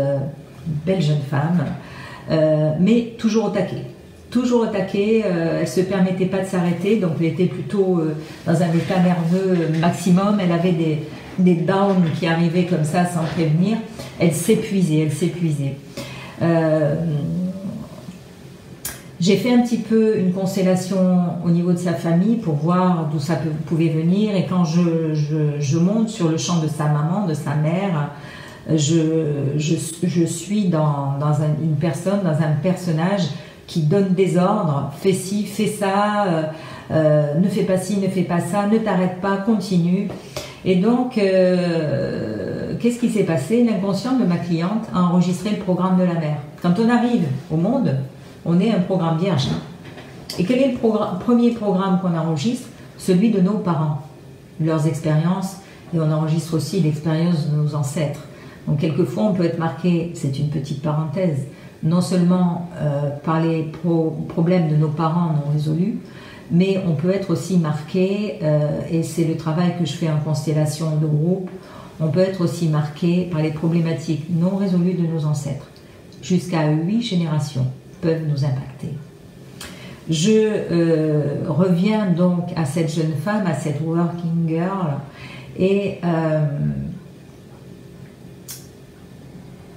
belle jeune femme, mais toujours au taquet. Toujours au taquet, elle ne se permettait pas de s'arrêter, donc elle était plutôt dans un état nerveux maximum, elle avait des downs qui arrivaient comme ça sans prévenir, elle s'épuisait, J'ai fait un petit peu une constellation au niveau de sa famille pour voir d'où ça pouvait venir, et quand je monte sur le champ de sa maman, de sa mère, je suis dans une personne, dans un personnage qui donne des ordres, fais ci, fais ça, ne fais pas ci, ne fais pas ça, ne t'arrête pas, continue. Et donc, qu'est-ce qui s'est passé? L'inconscient de ma cliente a enregistré le programme de la mère. Quand on arrive au monde, on est un programme vierge. Et quel est le premier programme qu'on enregistre? Celui de nos parents, leurs expériences, et on enregistre aussi l'expérience de nos ancêtres. Donc quelquefois on peut être marqué, c'est une petite parenthèse, non seulement par les problèmes de nos parents non résolus, mais on peut être aussi marqué, et c'est le travail que je fais en constellation de groupe, on peut être aussi marqué par les problématiques non résolues de nos ancêtres. Jusqu'à 8 générations peuvent nous impacter. Je reviens donc à cette jeune femme, à cette working girl, et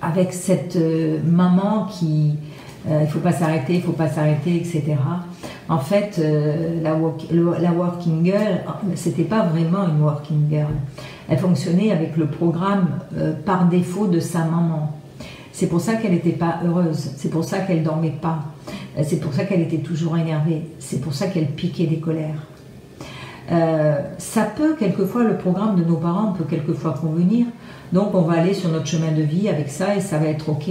avec cette maman qui il faut pas s'arrêter, etc. En fait, la working girl, c'était pas vraiment une working girl. Elle fonctionnait avec le programme par défaut de sa maman. C'est pour ça qu'elle n'était pas heureuse, c'est pour ça qu'elle dormait pas, c'est pour ça qu'elle était toujours énervée, c'est pour ça qu'elle piquait des colères. Ça peut quelquefois, le programme de nos parents peut quelquefois convenir, donc on va aller sur notre chemin de vie avec ça et ça va être ok.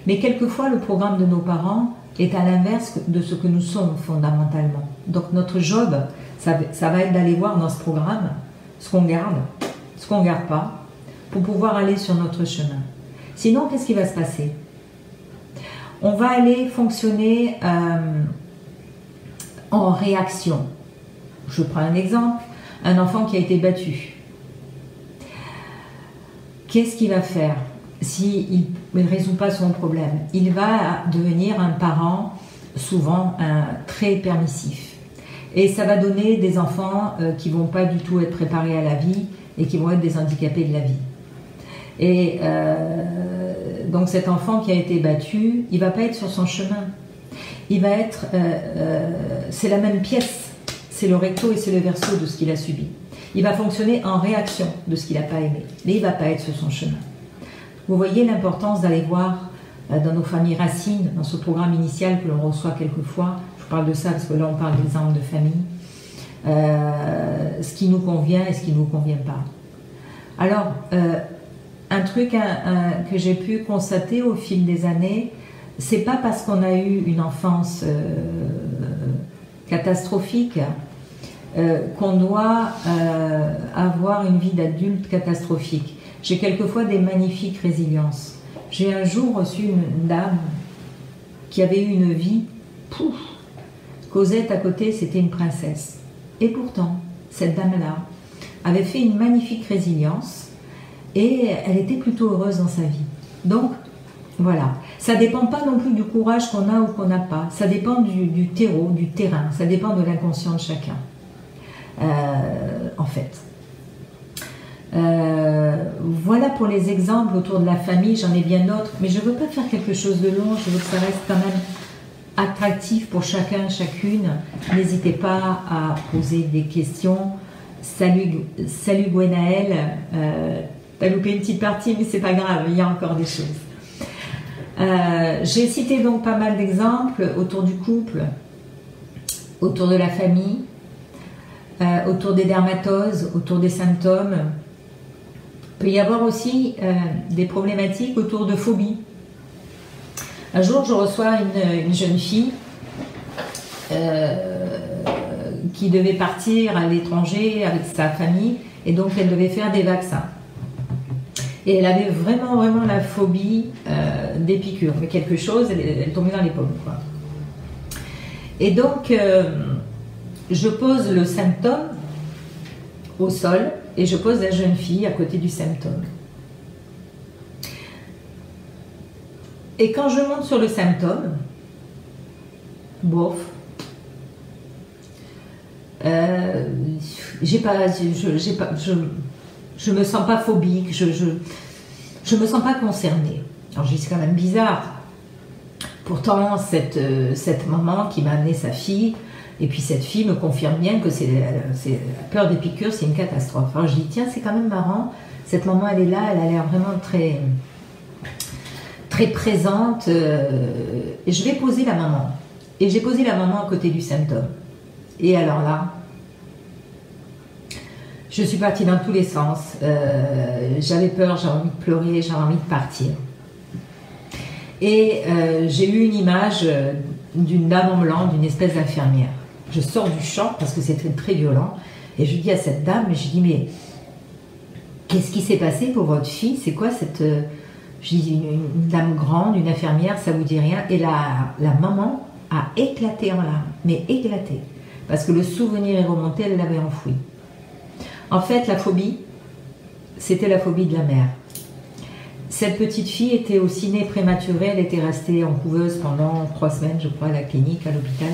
Mais quelquefois le programme de nos parents est à l'inverse de ce que nous sommes fondamentalement. Donc notre job, ça va être d'aller voir dans ce programme ce qu'on garde, ce qu'on ne garde pas, pour pouvoir aller sur notre chemin. Sinon, qu'est-ce qui va se passer? On va aller fonctionner en réaction. Je prends un exemple, un enfant qui a été battu. Qu'est-ce qu'il va faire s'il ne résout pas son problème? Il va devenir un parent, souvent très permissif. Et ça va donner des enfants qui ne vont pas du tout être préparés à la vie et qui vont être des handicapés de la vie. Et donc cet enfant qui a été battu, il ne va pas être sur son chemin. Il va être... c'est la même pièce. C'est le recto et c'est le verso de ce qu'il a subi. Il va fonctionner en réaction de ce qu'il n'a pas aimé. Mais il ne va pas être sur son chemin. Vous voyez l'importance d'aller voir dans nos familles racines, dans ce programme initial que l'on reçoit quelquefois. Je parle de ça parce que là on parle d'exemple de famille. Ce qui nous convient et ce qui ne nous convient pas. Alors, un truc que j'ai pu constater au fil des années, c'est pas parce qu'on a eu une enfance catastrophique qu'on doit avoir une vie d'adulte catastrophique. J'ai quelquefois des magnifiques résiliences. J'ai un jour reçu une dame qui avait eu une vie, pouf, Cosette à côté, c'était une princesse. Et pourtant, cette dame-là avait fait une magnifique résilience et elle était plutôt heureuse dans sa vie. Donc, voilà. Ça ne dépend pas non plus du courage qu'on a ou qu'on n'a pas. Ça dépend du terreau, du terrain. Ça dépend de l'inconscient de chacun. En fait. Voilà pour les exemples autour de la famille, j'en ai bien d'autres, mais je ne veux pas faire quelque chose de long, je veux que ça reste quand même attractif pour chacun, chacune. N'hésitez pas à poser des questions. Salut Gwenaël, t'as loupé une petite partie, mais c'est pas grave, il y a encore des choses. J'ai cité donc pas mal d'exemples autour du couple, autour de la famille, autour des dermatoses, autour des symptômes. Il peut y avoir aussi des problématiques autour de phobies. Un jour, je reçois une jeune fille qui devait partir à l'étranger avec sa famille et donc elle devait faire des vaccins. Et elle avait vraiment la phobie des piqûres, mais quelque chose, elle tombait dans les pommes, quoi. Et donc, je pose le symptôme au sol et je pose la jeune fille à côté du symptôme. Et quand je monte sur le symptôme, bof, je me sens pas phobique, je me sens pas concernée. Alors je dis c'est quand même bizarre. Pourtant cette maman qui m'a amené sa fille, et puis cette fille me confirme bien que c'est la peur des piqûres, c'est une catastrophe. Alors je dis tiens c'est quand même marrant, cette maman elle est là, elle a l'air vraiment très présente, et je vais poser la maman. Et j'ai posé la maman à côté du symptôme. Et alors là, je suis partie dans tous les sens. J'avais peur, j'avais envie de pleurer, j'avais envie de partir. Et j'ai eu une image d'une dame en blanc, d'une espèce d'infirmière. Je sors du champ parce que c'était très violent. Et je dis à cette dame, je dis mais qu'est-ce qui s'est passé pour votre fille? C'est quoi cette... Je dis une dame grande, une infirmière, ça vous dit rien? Et la maman a éclaté en larmes, mais éclaté. Parce que le souvenir est remonté, elle l'avait enfoui. En fait, la phobie, c'était la phobie de la mère. Cette petite fille était aussi née prématurée, elle était restée en couveuse pendant 3 semaines, je crois, à la clinique, à l'hôpital.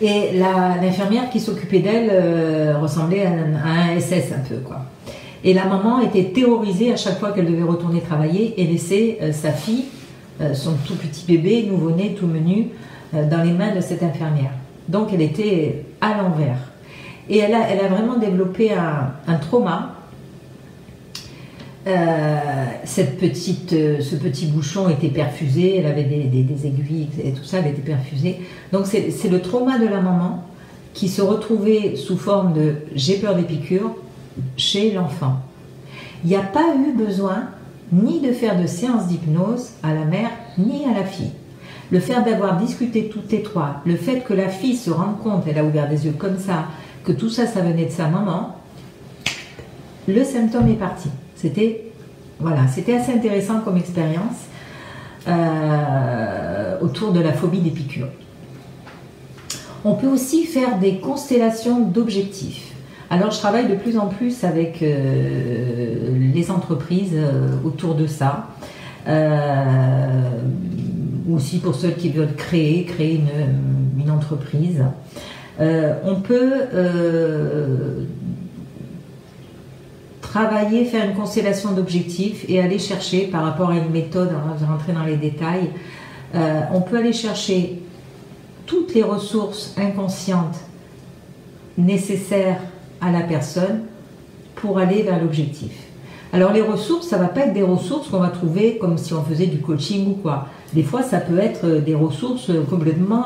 Et l'infirmière qui s'occupait d'elle ressemblait à un SS un peu, quoi. Et la maman était terrorisée à chaque fois qu'elle devait retourner travailler et laisser sa fille, son tout petit bébé, nouveau-né, tout menu, dans les mains de cette infirmière. Donc elle était à l'envers. Et elle a vraiment développé un trauma. Ce petit bouchon était perfusé, elle avait des aiguilles et tout ça, elle était perfusée. Donc c'est le trauma de la maman qui se retrouvait sous forme de « j'ai peur des piqûres » chez l'enfant. Il n'y a pas eu besoin ni de faire de séance d'hypnose à la mère ni à la fille. Le fait d'avoir discuté toutes les trois, le fait que la fille se rende compte, elle a ouvert des yeux comme ça, que tout ça, ça venait de sa maman, le symptôme est parti. C'était assez intéressant comme expérience autour de la phobie des piqûres. On peut aussi faire des constellations d'objectifs. Alors, je travaille de plus en plus avec les entreprises autour de ça. Aussi pour ceux qui veulent créer une entreprise. On peut travailler, faire une constellation d'objectifs et aller chercher, par rapport à une méthode, on va rentrer dans les détails, on peut aller chercher toutes les ressources inconscientes nécessaires à la personne pour aller vers l'objectif. Alors les ressources, ça ne va pas être des ressources qu'on va trouver comme si on faisait du coaching ou quoi. Des fois, ça peut être des ressources complètement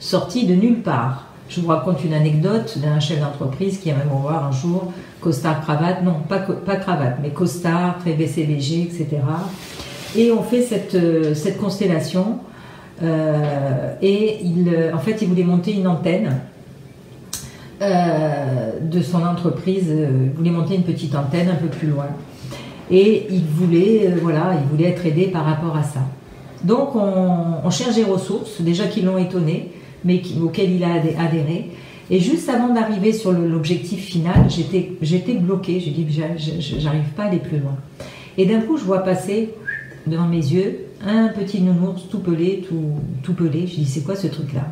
sorties de nulle part. Je vous raconte une anecdote d'un chef d'entreprise qui a même voir un jour costard, cravate, non, pas cravate, mais costard, très BCBG, etc. Et on fait cette constellation et en fait, il voulait monter une antenne de son entreprise, il voulait monter une petite antenne un peu plus loin. Et il voulait être aidé par rapport à ça. Donc on cherche des ressources, déjà qui l'ont étonné, mais auxquelles il a adhéré. Et juste avant d'arriver sur l'objectif final, j'étais bloquée, j'ai dit j'arrive pas à aller plus loin. Et d'un coup, je vois passer devant mes yeux un petit nounours tout pelé, tout pelé. Je dis c'est quoi ce truc-là?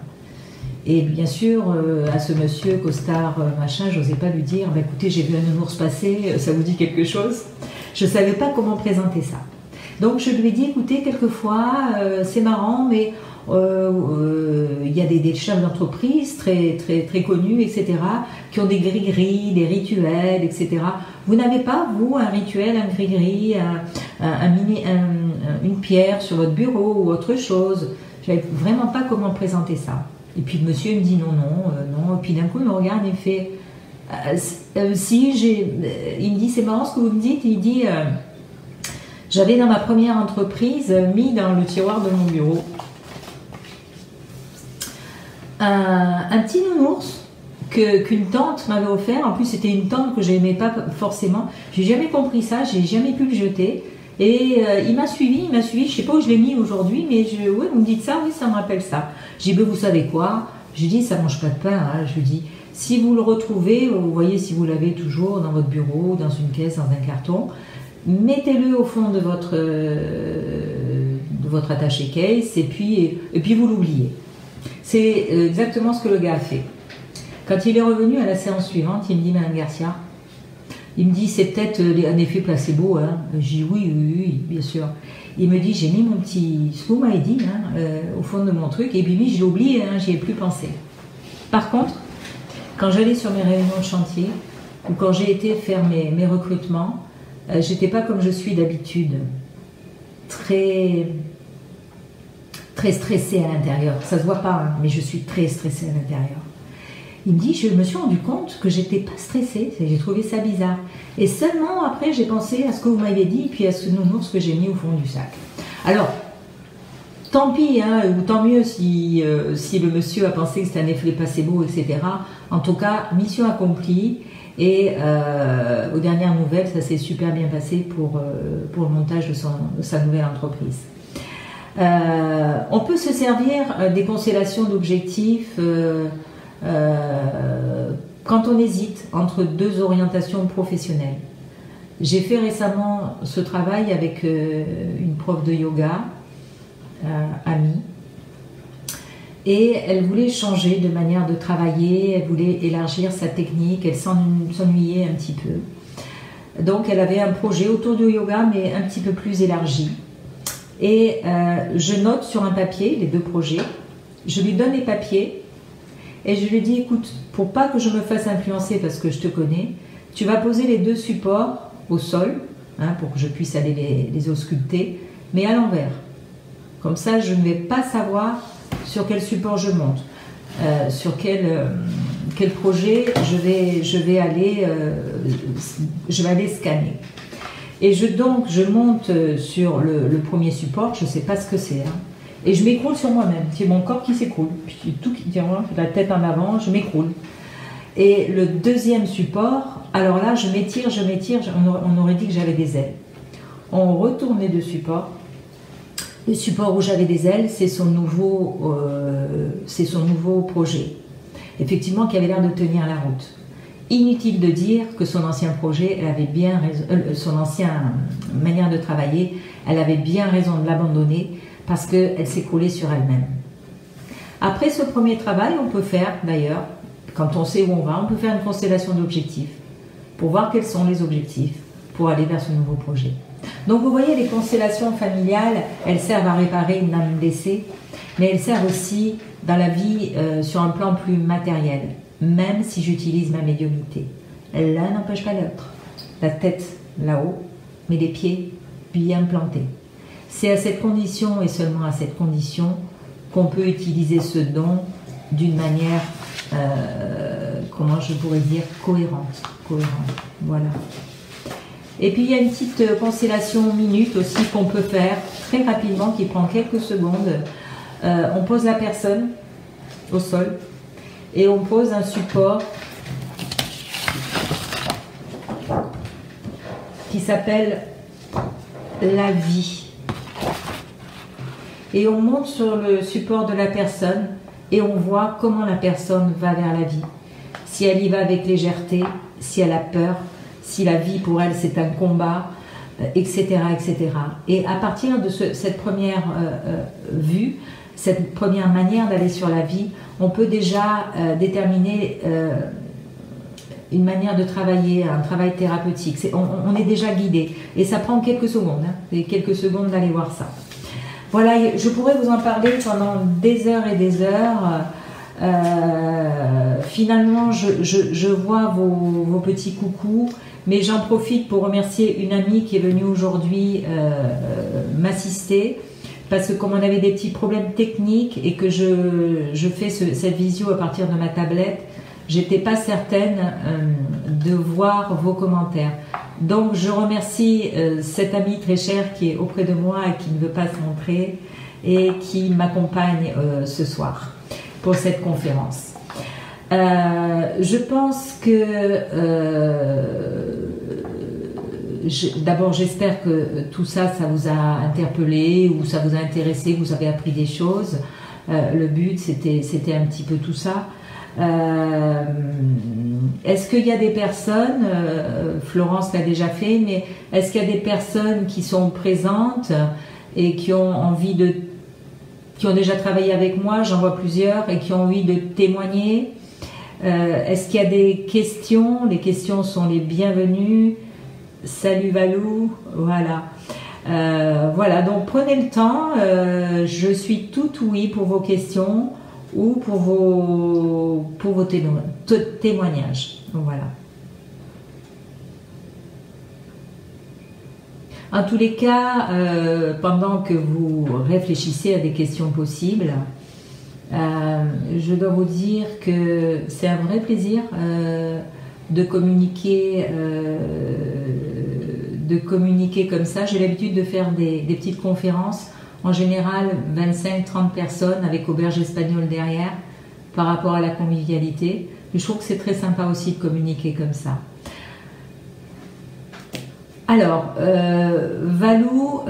Et bien sûr, à ce monsieur costard machin, j'osais pas lui dire bah, écoutez, j'ai vu un nounours passer, ça vous dit quelque chose? Je savais pas comment présenter ça. Donc je lui ai dit écoutez, quelquefois c'est marrant, mais il y a des chefs d'entreprise très connus, etc., qui ont des gris-gris, des rituels, etc. Vous n'avez pas, vous, un rituel, un gris-gris, une pierre sur votre bureau ou autre chose? Je ne savais vraiment pas comment présenter ça. Et puis le monsieur me dit non. Et puis d'un coup, il me regarde et il fait si, il me dit c'est marrant ce que vous me dites. Il dit j'avais dans ma première entreprise mis dans le tiroir de mon bureau un petit nounours qu'une tante m'avait offert. En plus, c'était une tante que je n'aimais pas forcément. J'ai jamais compris ça, j'ai jamais pu le jeter. Et il m'a suivi, je sais pas où je l'ai mis aujourd'hui, mais ouais, vous me dites ça, oui, ça me rappelle ça. J'ai dit, ben, vous savez quoi? Je dis, ça mange pas de pain, hein. Je lui dis, si vous le retrouvez, vous voyez, si vous l'avez toujours dans votre bureau, dans une caisse, dans un carton, mettez-le au fond de votre attaché case, et puis vous l'oubliez. C'est exactement ce que le gars a fait. Quand il est revenu à la séance suivante, il me dit, Madame Garcia, il me dit, c'est peut-être un effet placebo. Hein. Je dis, oui, bien sûr. Il me dit, j'ai mis mon petit, ce que vous m'avez dit, hein, au fond de mon truc, et puis je l'ai oublié, hein, j'y ai plus pensé. Par contre, quand j'allais sur mes réunions de chantier, ou quand j'ai été faire mes recrutements, j'étais pas comme je suis d'habitude, très stressée à l'intérieur. Ça se voit pas, hein, mais je suis très stressée à l'intérieur. Il me dit, je me suis rendu compte que j'étais pas stressée, j'ai trouvé ça bizarre. Et seulement après, j'ai pensé à ce que vous m'avez dit, puis à ce nounours que j'ai mis au fond du sac. Alors, tant pis, hein, ou tant mieux si le monsieur a pensé que c'était un effet placebo, etc. En tout cas, mission accomplie. Et aux dernières nouvelles, ça s'est super bien passé pour le montage de sa nouvelle entreprise. On peut se servir des constellations d'objectifs quand on hésite entre deux orientations professionnelles. J'ai fait récemment ce travail avec une prof de yoga, amie, et elle voulait changer de manière de travailler, elle voulait élargir sa technique, elle s'ennuyait un petit peu. Donc elle avait un projet autour du yoga, mais un petit peu plus élargi. Et je note sur un papier les deux projets, je lui donne les papiers, et je lui dis, écoute, pour pas que je me fasse influencer parce que je te connais, tu vas poser les deux supports au sol, hein, pour que je puisse aller les ausculter, mais à l'envers. Comme ça, je ne vais pas savoir sur quel support je monte, sur quel projet je vais aller scanner. Et donc, je monte sur le premier support, je ne sais pas ce que c'est, hein. Et je m'écroule sur moi-même. C'est mon corps qui s'écroule. Tout qui tient, la tête en avant, je m'écroule. Et le deuxième support, alors là, je m'étire, on aurait dit que j'avais des ailes. On retourne les deux supports. Le support où j'avais des ailes, c'est son nouveau projet. Effectivement, qui avait l'air de tenir la route. Inutile de dire que son ancien projet, elle avait bien raison, son ancienne manière de travailler, elle avait bien raison de l'abandonner, parce qu'elle s'est collée sur elle-même. Après ce premier travail, on peut faire d'ailleurs, quand on sait où on va, on peut faire une constellation d'objectifs pour voir quels sont les objectifs pour aller vers ce nouveau projet. Donc vous voyez, les constellations familiales, elles servent à réparer une âme blessée, mais elles servent aussi dans la vie sur un plan plus matériel, même si j'utilise ma médiumnité. L'un n'empêche pas l'autre. La tête là-haut, mais les pieds bien plantés. C'est à cette condition et seulement à cette condition qu'on peut utiliser ce don d'une manière, comment je pourrais dire, cohérente. Voilà. Et puis il y a une petite constellation minute aussi qu'on peut faire très rapidement, qui prend quelques secondes. On pose la personne au sol et on pose un support qui s'appelle la vie. Et on monte sur le support de la personne et on voit comment la personne va vers la vie. Si elle y va avec légèreté, si elle a peur, si la vie pour elle c'est un combat, etc., etc. Et à partir de cette première vue, cette première manière d'aller sur la vie, on peut déjà déterminer une manière de travailler, un travail thérapeutique. On est déjà guidé. Et ça prend quelques secondes, hein, quelques secondes d'aller voir ça. Voilà, je pourrais vous en parler pendant des heures et des heures. Finalement, je vois vos petits coucous, mais j'en profite pour remercier une amie qui est venue aujourd'hui m'assister, parce que comme on avait des petits problèmes techniques et que je fais cette visio à partir de ma tablette, j'étais pas certaine de voir vos commentaires. Donc je remercie cette amie très chère qui est auprès de moi et qui ne veut pas se montrer et qui m'accompagne ce soir pour cette conférence. Je pense que d'abord j'espère que tout ça, ça vous a interpellé ou ça vous a intéressé, vous avez appris des choses. Le but c'était un petit peu tout ça. Est-ce qu'il y a des personnes, Florence l'a déjà fait, mais est-ce qu'il y a des personnes qui sont présentes et qui ont envie qui ont déjà travaillé avec moi, j'en vois plusieurs, et qui ont envie de témoigner? Est-ce qu'il y a des questions? Les questions sont les bienvenues. Salut Valou, voilà. Voilà, donc prenez le temps, je suis tout oui pour vos questions ou pour vos témoignages. Donc, voilà. En tous les cas, pendant que vous réfléchissez à des questions possibles, je dois vous dire que c'est un vrai plaisir de communiquer comme ça. J'ai l'habitude de faire des petites conférences, en général 25-30 personnes avec auberge espagnole derrière, par rapport à la convivialité. Je trouve que c'est très sympa aussi de communiquer comme ça. Alors, Valou,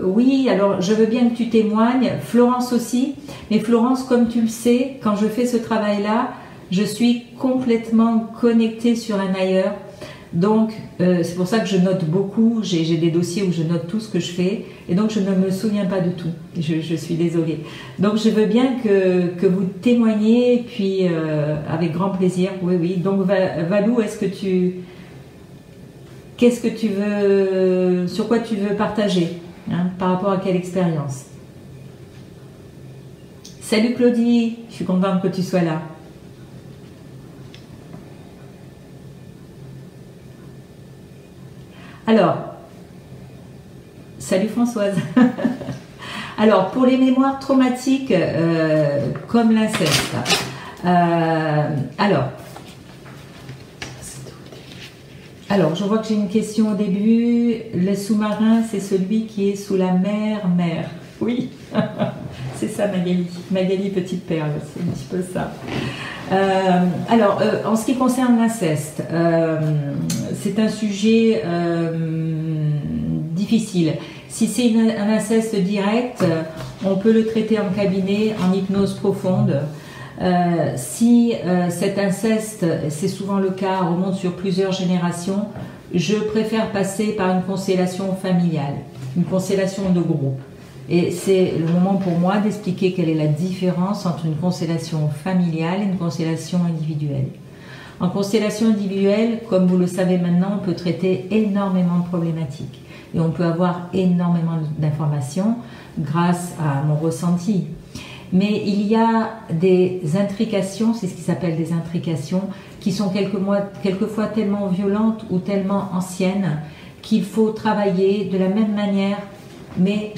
oui, alors je veux bien que tu témoignes, Florence aussi, mais Florence, comme tu le sais, quand je fais ce travail-là, je suis complètement connectée sur un ailleurs. Donc, c'est pour ça que je note beaucoup, j'ai des dossiers où je note tout ce que je fais, et donc je ne me souviens pas de tout, je suis désolée. Donc, je veux bien que vous témoigniez, puis avec grand plaisir, oui, oui. Donc, Valou, qu'est-ce que tu veux, sur quoi tu veux partager, hein, par rapport à quelle expérience? Salut Claudie, je suis contente que tu sois là. Alors, salut Françoise. Alors, pour les mémoires traumatiques comme l'inceste, alors, je vois que j'ai une question au début. Le sous-marin, c'est celui qui est sous la mer. Oui, c'est ça Magali. Magali, petite perle, c'est un petit peu ça. Alors, en ce qui concerne l'inceste, c'est un sujet difficile. Si c'est un inceste direct, on peut le traiter en cabinet, en hypnose profonde. Si cet inceste, c'est souvent le cas, remonte sur plusieurs générations, je préfère passer par une constellation familiale, une constellation de groupe. Et c'est le moment pour moi d'expliquer quelle est la différence entre une constellation familiale et une constellation individuelle. En constellation individuelle, comme vous le savez maintenant, on peut traiter énormément de problématiques et on peut avoir énormément d'informations grâce à mon ressenti. Mais il y a des intrications, c'est ce qui s'appelle des intrications, qui sont quelquefois tellement violentes ou tellement anciennes qu'il faut travailler de la même manière, mais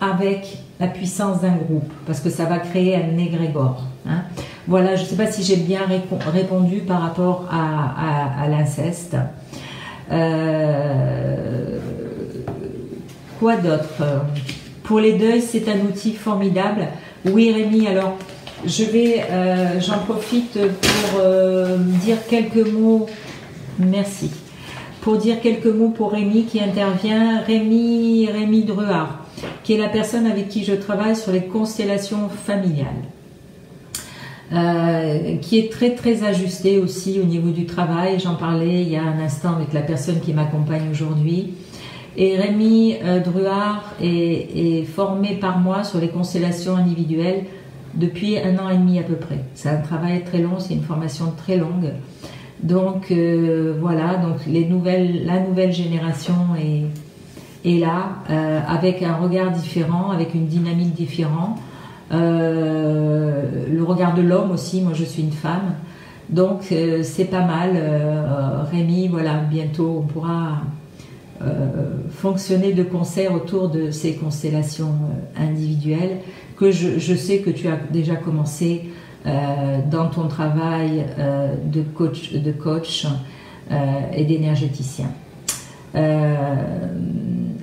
avec la puissance d'un groupe, parce que ça va créer un égrégore. Hein. Voilà, je ne sais pas si j'ai bien répondu par rapport à l'inceste. Quoi d'autre? Pour les deuils, c'est un outil formidable. Oui, Rémi, alors j'en profite pour dire quelques mots. Merci. Pour dire quelques mots pour Rémi qui intervient. Rémi Druard, qui est la personne avec qui je travaille sur les constellations familiales, qui est très très ajustée aussi au niveau du travail. J'en parlais il y a un instant avec la personne qui m'accompagne aujourd'hui. Et Rémi Druard est formé par moi sur les constellations individuelles depuis 1 an et demi à peu près. C'est un travail très long, c'est une formation très longue. Donc voilà, donc la nouvelle génération est là, avec un regard différent, avec une dynamique différente. Le regard de l'homme aussi, moi je suis une femme. Donc c'est pas mal. Rémi, voilà, bientôt on pourra fonctionner de concert autour de ces constellations individuelles que je sais que tu as déjà commencé dans ton travail de coach et d'énergéticien.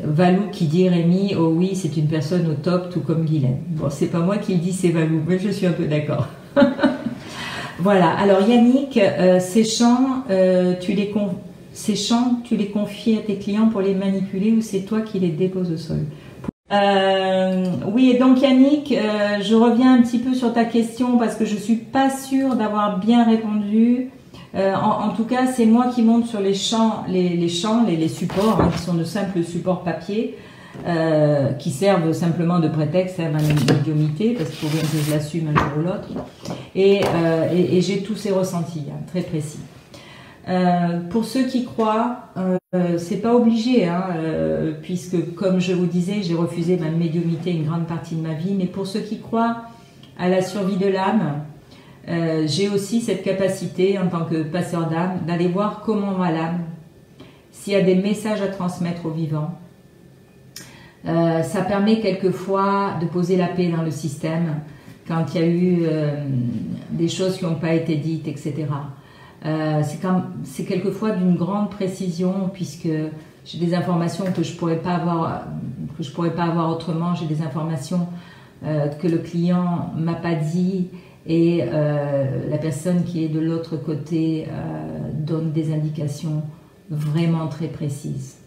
Valou qui dit Rémi, oh oui, c'est une personne au top, tout comme Guylaine. Bon, c'est pas moi qui le dis, c'est Valou, mais je suis un peu d'accord. Voilà, alors Yannick, ces chants, tu les confies à tes clients pour les manipuler ou c'est toi qui les déposes au sol? Oui, et donc Yannick, je reviens un petit peu sur ta question parce que je suis pas sûre d'avoir bien répondu. En tout cas, c'est moi qui monte sur les champs, les supports, hein, qui sont de simples supports papier, qui servent simplement de prétexte à ma médiumnité, parce qu'il faut bien que je l'assume un jour ou l'autre. Et j'ai tous ces ressentis, hein, très précis. Pour ceux qui croient, c'est pas obligé, hein, puisque comme je vous disais, j'ai refusé ma médiumnité une grande partie de ma vie, mais pour ceux qui croient à la survie de l'âme, j'ai aussi cette capacité en tant que passeur d'âme d'aller voir comment va l'âme, s'il y a des messages à transmettre aux vivants. Ça permet quelquefois de poser la paix dans le système quand il y a eu des choses qui n'ont pas été dites, etc. C'est quelquefois d'une grande précision puisque j'ai des informations que je pourrais pas avoir autrement. J'ai des informations que le client m'a pas dit et la personne qui est de l'autre côté donne des indications vraiment très précises.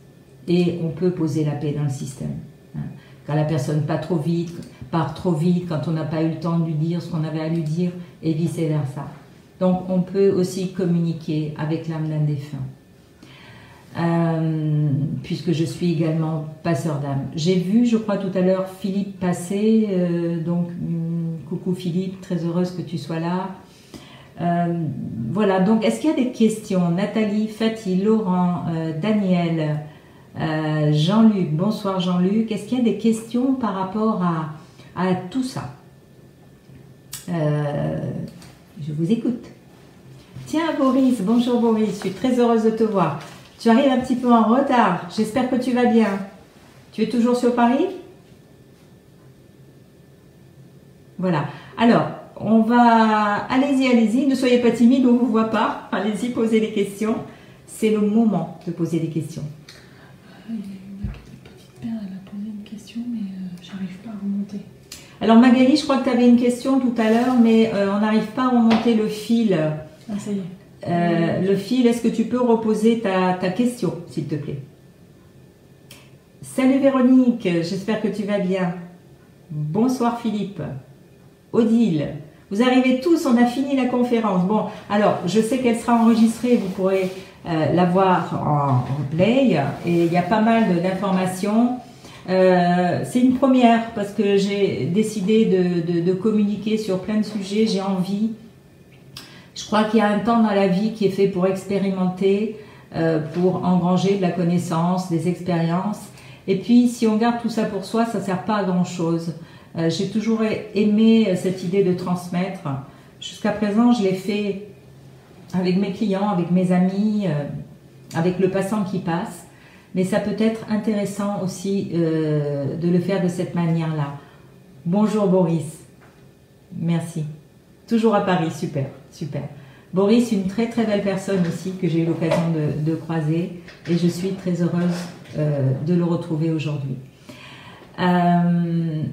Et on peut poser la paix dans le système. Quand la personne part trop vite, quand on n'a pas eu le temps de lui dire ce qu'on avait à lui dire, et vice-versa. Donc on peut aussi communiquer avec l'âme d'un défunt. Puisque je suis également passeur d'âme. J'ai vu, je crois tout à l'heure, Philippe passer, donc coucou Philippe, très heureuse que tu sois là. Voilà, donc est-ce qu'il y a des questions? Nathalie, Fatih, Laurent, Daniel, Jean-Luc, bonsoir Jean-Luc, est-ce qu'il y a des questions par rapport à tout ça? Je vous écoute. Tiens Boris, bonjour Boris, je suis très heureuse de te voir. Tu arrives un petit peu en retard, j'espère que tu vas bien. Tu es toujours sur Paris? Voilà, alors, on va... Allez-y, ne soyez pas timide, on ne vous voit pas. Allez-y, posez des questions. C'est le moment de poser des questions. Il y a une petite paire, elle a posé une question, mais j'arrive pas à remonter. Alors Magali, je crois que tu avais une question tout à l'heure, mais on n'arrive pas à remonter le fil. Ah, ça y est. Le fil, est-ce que tu peux reposer ta question, s'il te plaît? Salut Véronique, j'espère que tu vas bien. Bonsoir Philippe. Odile, vous arrivez tous, on a fini la conférence. Bon, alors, je sais qu'elle sera enregistrée, vous pourrez la voir en replay, et il y a pas mal d'informations. C'est une première, parce que j'ai décidé de communiquer sur plein de sujets, j'ai envie. Je crois qu'il y a un temps dans la vie qui est fait pour expérimenter, pour engranger de la connaissance, des expériences. Et puis, si on garde tout ça pour soi, ça ne sert pas à grand-chose. J'ai toujours aimé cette idée de transmettre. Jusqu'à présent, je l'ai fait avec mes clients, avec mes amis, avec le passant qui passe. Mais ça peut être intéressant aussi de le faire de cette manière-là. Bonjour Boris. Merci. Toujours à Paris, super, super. Boris, une très très belle personne aussi que j'ai eu l'occasion de croiser et je suis très heureuse de le retrouver aujourd'hui.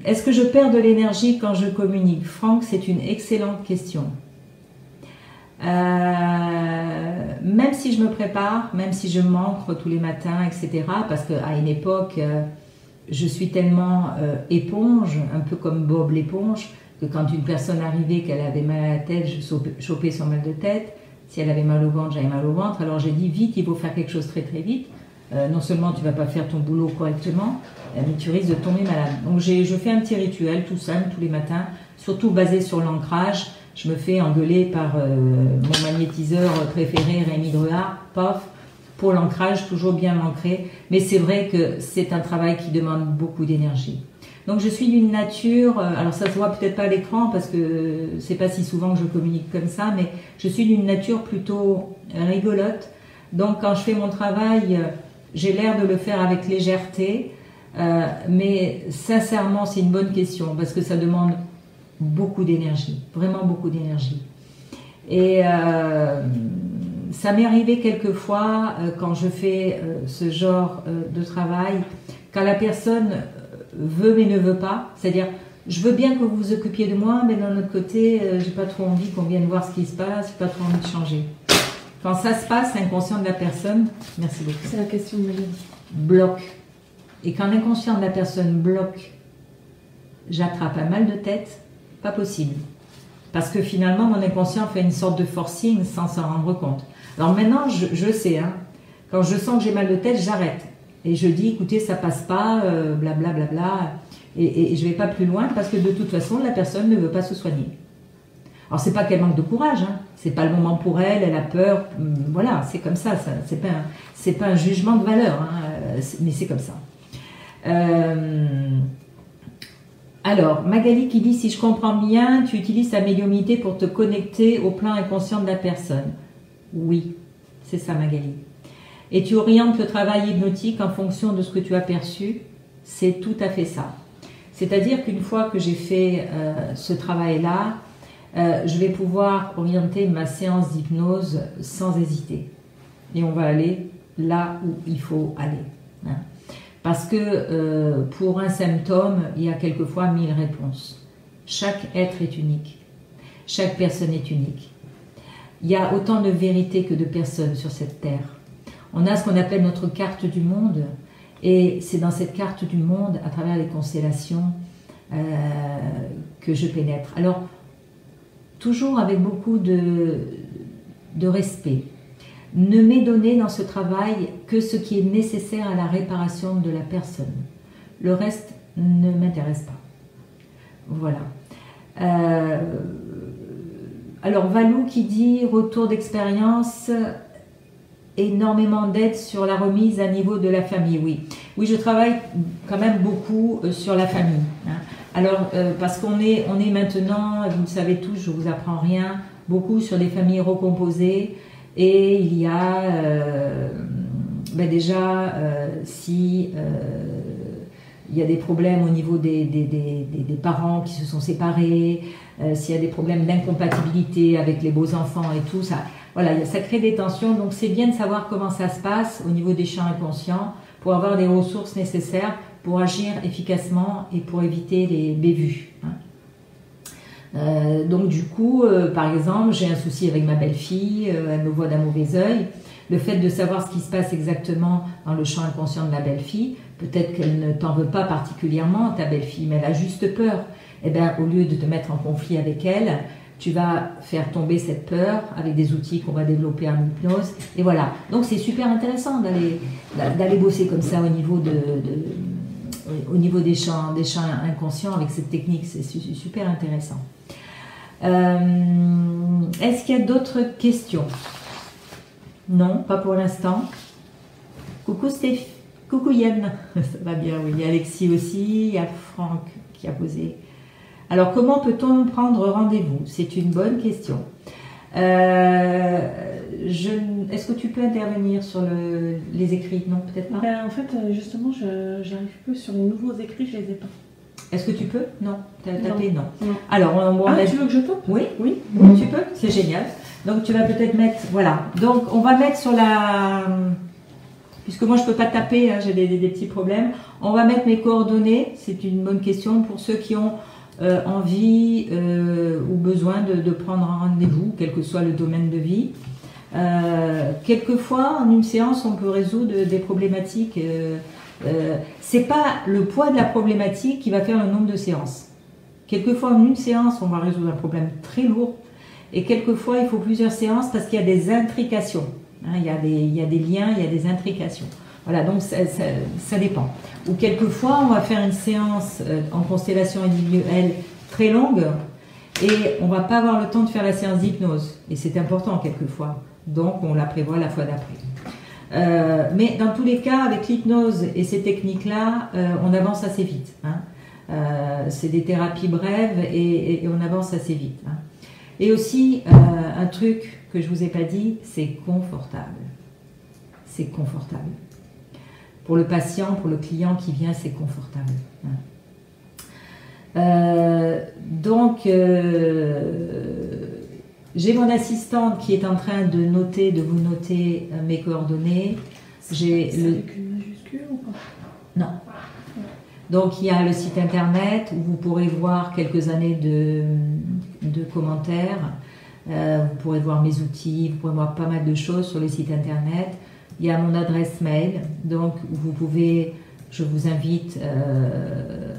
Est-ce que je perds de l'énergie quand je communique? Franck, c'est une excellente question. Même si je me prépare, même si je m'ancre tous les matins, etc. Parce qu'à une époque, je suis tellement éponge, un peu comme Bob l'éponge, que quand une personne arrivait, qu'elle avait mal à la tête, je chopais son mal de tête. Si elle avait mal au ventre, j'avais mal au ventre. Alors j'ai dit vite, il faut faire quelque chose très très vite. non seulement tu vas pas faire ton boulot correctement, mais tu risques de tomber malade. Donc je fais un petit rituel tout simple tous les matins, surtout basé sur l'ancrage. Je me fais engueuler par mon magnétiseur préféré, Rémi Druard, paf, pour l'ancrage, toujours bien ancré. Mais c'est vrai que c'est un travail qui demande beaucoup d'énergie. Donc je suis d'une nature, alors ça se voit peut-être pas à l'écran parce que c'est pas si souvent que je communique comme ça, mais je suis d'une nature plutôt rigolote. Donc quand je fais mon travail, j'ai l'air de le faire avec légèreté, mais sincèrement c'est une bonne question parce que ça demande beaucoup d'énergie, vraiment beaucoup d'énergie. Et ça m'est arrivé quelquefois quand je fais ce genre de travail, quand la personne veut mais ne veut pas, c'est-à-dire je veux bien que vous vous occupiez de moi, mais d'un autre côté, j'ai pas trop envie qu'on vienne voir ce qui se passe, j'ai pas trop envie de changer. Quand ça se passe, l'inconscient de la personne, merci beaucoup. C'est la question de Mélanie. Bloque. Et quand l'inconscient de la personne bloque, j'attrape un mal de tête, pas possible. Parce que finalement, mon inconscient fait une sorte de forcing sans s'en rendre compte. Alors maintenant, je sais, hein, quand je sens que j'ai mal de tête, j'arrête. Et je dis, écoutez, ça passe pas, blablabla, bla, bla, bla, et je vais pas plus loin parce que de toute façon, la personne ne veut pas se soigner. Alors, c'est pas qu'elle manque de courage, hein, c'est pas le moment pour elle, elle a peur, voilà, c'est comme ça, c'est pas un jugement de valeur, hein, mais c'est comme ça. Alors, Magali qui dit, si je comprends bien, tu utilises ta médiumnité pour te connecter au plan inconscient de la personne. Oui, c'est ça Magali. Et tu orientes le travail hypnotique en fonction de ce que tu as perçu. C'est tout à fait ça. C'est-à-dire qu'une fois que j'ai fait ce travail-là, je vais pouvoir orienter ma séance d'hypnose sans hésiter. Et on va aller là où il faut aller. Hein. Parce que pour un symptôme, il y a quelquefois 1000 réponses. Chaque être est unique. Chaque personne est unique. Il y a autant de vérités que de personnes sur cette terre. On a ce qu'on appelle notre carte du monde, et c'est dans cette carte du monde, à travers les constellations, que je pénètre. Alors, toujours avec beaucoup de respect. Ne m'est donné dans ce travail que ce qui est nécessaire à la réparation de la personne. Le reste ne m'intéresse pas. Voilà. Alors, Valou qui dit « Retour d'expérience ». Énormément d'aide sur la remise à niveau de la famille, oui. Oui, je travaille quand même beaucoup sur la famille. Hein. Alors, parce qu'on est maintenant, vous le savez tous, je ne vous apprends rien, beaucoup sur des familles recomposées. Et il y a déjà, si il y a des problèmes au niveau des parents qui se sont séparés, s'il y a des problèmes d'incompatibilité avec les beaux-enfants et tout, ça... Voilà, ça crée des tensions, donc c'est bien de savoir comment ça se passe au niveau des champs inconscients pour avoir des ressources nécessaires pour agir efficacement et pour éviter les bévues. Hein. Donc du coup, par exemple, j'ai un souci avec ma belle-fille, elle me voit d'un mauvais œil. Le fait de savoir ce qui se passe exactement dans le champ inconscient de la belle-fille, peut-être qu'elle ne t'en veut pas particulièrement, ta belle-fille, mais elle a juste peur. Eh bien, au lieu de te mettre en conflit avec elle, tu vas faire tomber cette peur avec des outils qu'on va développer en hypnose. Et voilà. Donc c'est super intéressant d'aller bosser comme ça au niveau des champs inconscients avec cette technique. C'est super intéressant. Est-ce qu'il y a d'autres questions? Non, pas pour l'instant. Coucou Stéph. Coucou Yann. Ça va bien, oui. Il y a Alexis aussi. Il y a Franck qui a posé. Alors, comment peut-on prendre rendez-vous? C'est une bonne question. Est-ce que tu peux intervenir sur les écrits? Non, peut-être pas. En fait, justement, j'arrive plus sur les nouveaux écrits, je les ai pas. Est-ce que tu peux? Non. Tu as tapé? Non. Non. Alors, tu veux que je tape? Oui, tu peux? C'est génial. Donc, tu vas peut-être mettre... Voilà. Donc, on va mettre sur la... Puisque moi, je ne peux pas taper, hein, j'ai des petits problèmes. On va mettre mes coordonnées. C'est une bonne question pour ceux qui ont... envie ou besoin de prendre un rendez-vous, quel que soit le domaine de vie. Quelquefois, en une séance, on peut résoudre des problématiques. C'est pas le poids de la problématique qui va faire le nombre de séances. Quelquefois, en une séance, on va résoudre un problème très lourd. Et quelquefois, il faut plusieurs séances parce qu'il y a des intrications. Hein, il y a des liens, il y a des intrications. Voilà, donc ça dépend. Ou quelquefois, on va faire une séance en constellation individuelle très longue et on va pas avoir le temps de faire la séance d'hypnose. Et c'est important quelquefois. Donc, on la prévoit la fois d'après. Mais dans tous les cas, avec l'hypnose et ces techniques-là, on avance assez vite. Hein. C'est des thérapies brèves et on avance assez vite. Hein. Et aussi, un truc que je vous ai pas dit, c'est confortable. C'est confortable. Pour le patient, pour le client qui vient, c'est confortable. Donc, j'ai mon assistante qui est en train de noter, de vous noter mes coordonnées. C'est avec une majuscule ou pas? Non. Donc, il y a le site internet où vous pourrez voir quelques années de commentaires. Vous pourrez voir mes outils, vous pourrez voir pas mal de choses sur le site internet. Il y a mon adresse mail, donc vous pouvez, je vous invite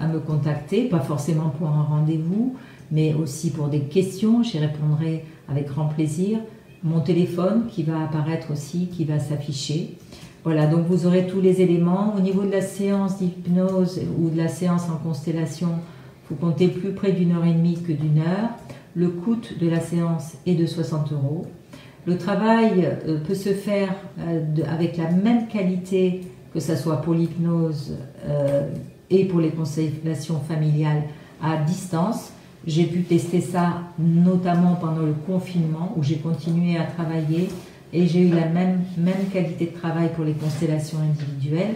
à me contacter, pas forcément pour un rendez-vous, mais aussi pour des questions, j'y répondrai avec grand plaisir. Mon téléphone qui va apparaître aussi, qui va s'afficher. Voilà, donc vous aurez tous les éléments. Au niveau de la séance d'hypnose ou de la séance en constellation, vous comptez plus près d'1h30 que d'1 heure. Le coût de la séance est de 60 €. Le travail peut se faire avec la même qualité que ce soit pour l'hypnose et pour les constellations familiales à distance. J'ai pu tester ça notamment pendant le confinement où j'ai continué à travailler et j'ai eu la même qualité de travail pour les constellations individuelles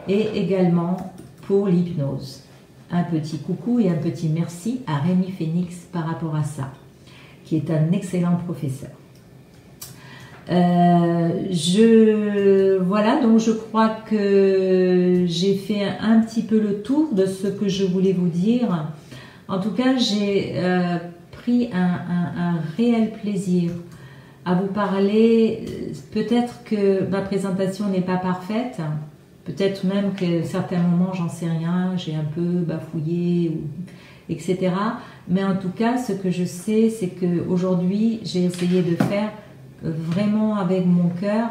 et également pour l'hypnose. Un petit coucou et un petit merci à Rémi Phoenix par rapport à ça, qui est un excellent professeur. Voilà, donc je crois que j'ai fait un petit peu le tour de ce que je voulais vous dire. En tout cas, j'ai pris un réel plaisir à vous parler. Peut-être que ma présentation n'est pas parfaite, peut-être même que certains moments, j'en sais rien, j'ai un peu bafouillé, etc. Mais en tout cas, ce que je sais, c'est qu'aujourd'hui, j'ai essayé de faire vraiment avec mon cœur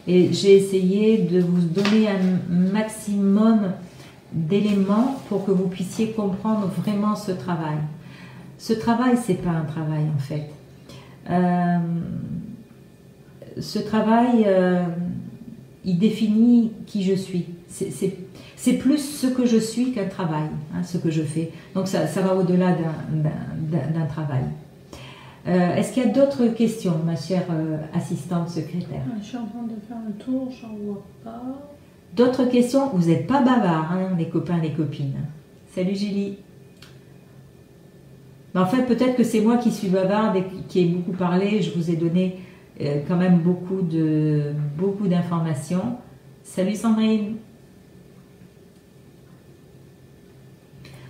et j'ai essayé de vous donner un maximum d'éléments pour que vous puissiez comprendre vraiment ce travail. Ce travail, c'est pas un travail en fait. Ce travail, il définit qui je suis. C'est plus ce que je suis qu'un travail, hein, ce que je fais. Donc ça va au-delà d'un travail. Est-ce qu'il y a d'autres questions, ma chère assistante secrétaire? Je suis en train de faire le tour, j'en vois pas. D'autres questions? Vous n'êtes pas bavards, hein, les copains, les copines. Salut Julie. Mais en fait, peut-être que c'est moi qui suis bavarde et qui ai beaucoup parlé. Je vous ai donné quand même beaucoup d'informations. Salut Sandrine.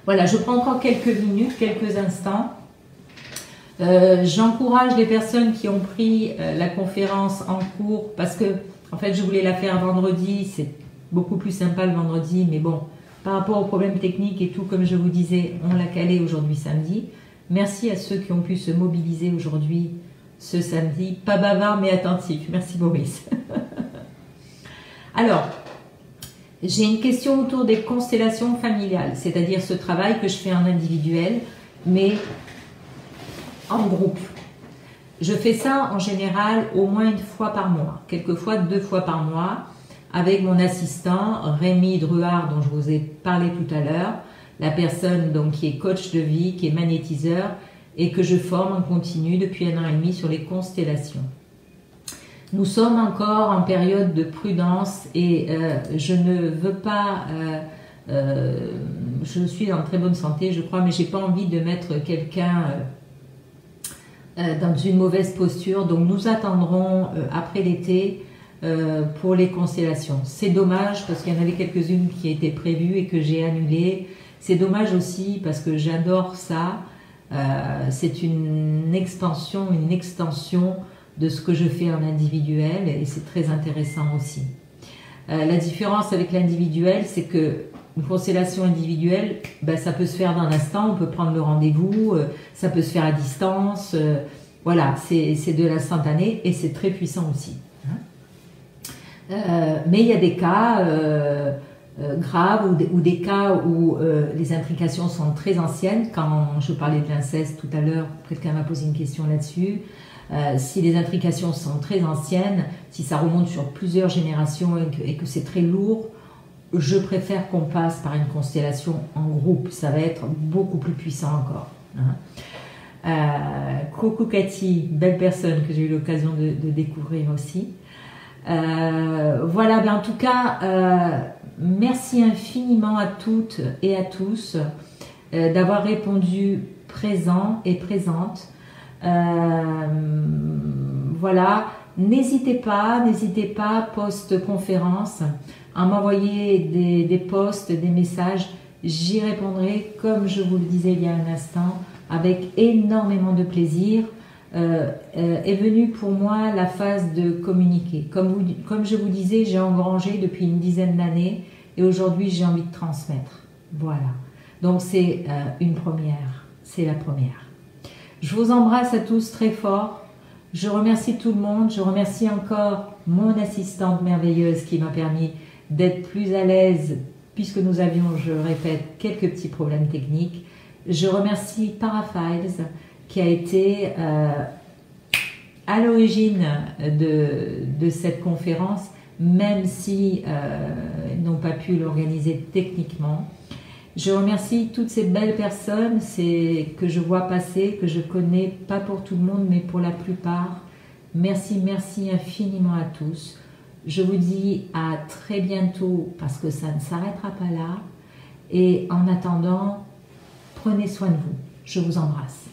Voilà, je prends encore quelques minutes, quelques instants. J'encourage les personnes qui ont pris la conférence en cours parce que en fait je voulais la faire vendredi, c'est beaucoup plus sympa le vendredi, mais bon, par rapport aux problèmes techniques et tout, comme je vous disais, on l'a calé aujourd'hui samedi. Merci à ceux qui ont pu se mobiliser aujourd'hui ce samedi, pas bavard mais attentif. Merci Boris. Alors, j'ai une question autour des constellations familiales, c'est-à-dire ce travail que je fais en individuel, mais en groupe. Je fais ça en général au moins une fois par mois, quelquefois 2 fois par mois, avec mon assistant Rémi Druard dont je vous ai parlé tout à l'heure, la personne donc qui est coach de vie, qui est magnétiseur et que je forme en continu depuis 1 an et demi sur les constellations. Nous sommes encore en période de prudence et je ne veux pas, je suis en très bonne santé je crois, mais j'ai pas envie de mettre quelqu'un dans une mauvaise posture, donc nous attendrons après l'été pour les constellations. C'est dommage parce qu'il y en avait quelques-unes qui étaient prévues et que j'ai annulées. C'est dommage aussi parce que j'adore ça. C'est une extension de ce que je fais en individuel et c'est très intéressant aussi. La différence avec l'individuel, c'est que une constellation individuelle, ben, ça peut se faire d'un instant, on peut prendre le rendez-vous, ça peut se faire à distance, voilà, c'est de l'instantané et c'est très puissant aussi. Hein. Mais il y a des cas graves ou des cas où les intrications sont très anciennes. Quand je parlais de l'inceste tout à l'heure, quelqu'un m'a posé une question là-dessus. Si les intrications sont très anciennes, si ça remonte sur plusieurs générations et que c'est très lourd, je préfère qu'on passe par une constellation en groupe. Ça va être beaucoup plus puissant encore. Coucou Cathy, belle personne que j'ai eu l'occasion de découvrir aussi. Voilà, en tout cas, merci infiniment à toutes et à tous d'avoir répondu présent et présente. Voilà, n'hésitez pas, post-conférence, à m'envoyer des posts, des messages. J'y répondrai, comme je vous le disais il y a un instant, avec énormément de plaisir. Est venue pour moi la phase de communiquer. Comme je vous disais, j'ai engrangé depuis une dizaine d'années et aujourd'hui j'ai envie de transmettre. Voilà. Donc c'est une première. C'est la première. Je vous embrasse à tous très fort. Je remercie tout le monde. Je remercie encore mon assistante merveilleuse qui m'a permis d'être plus à l'aise puisque nous avions, je répète, quelques petits problèmes techniques. Je remercie Parafiles qui a été à l'origine de cette conférence, même si ils n'ont pas pu l'organiser techniquement. Je remercie toutes ces belles personnes que je vois passer, que je connais, pas pour tout le monde, mais pour la plupart. Merci, merci infiniment à tous. Je vous dis à très bientôt, parce que ça ne s'arrêtera pas là. Et en attendant, prenez soin de vous. Je vous embrasse.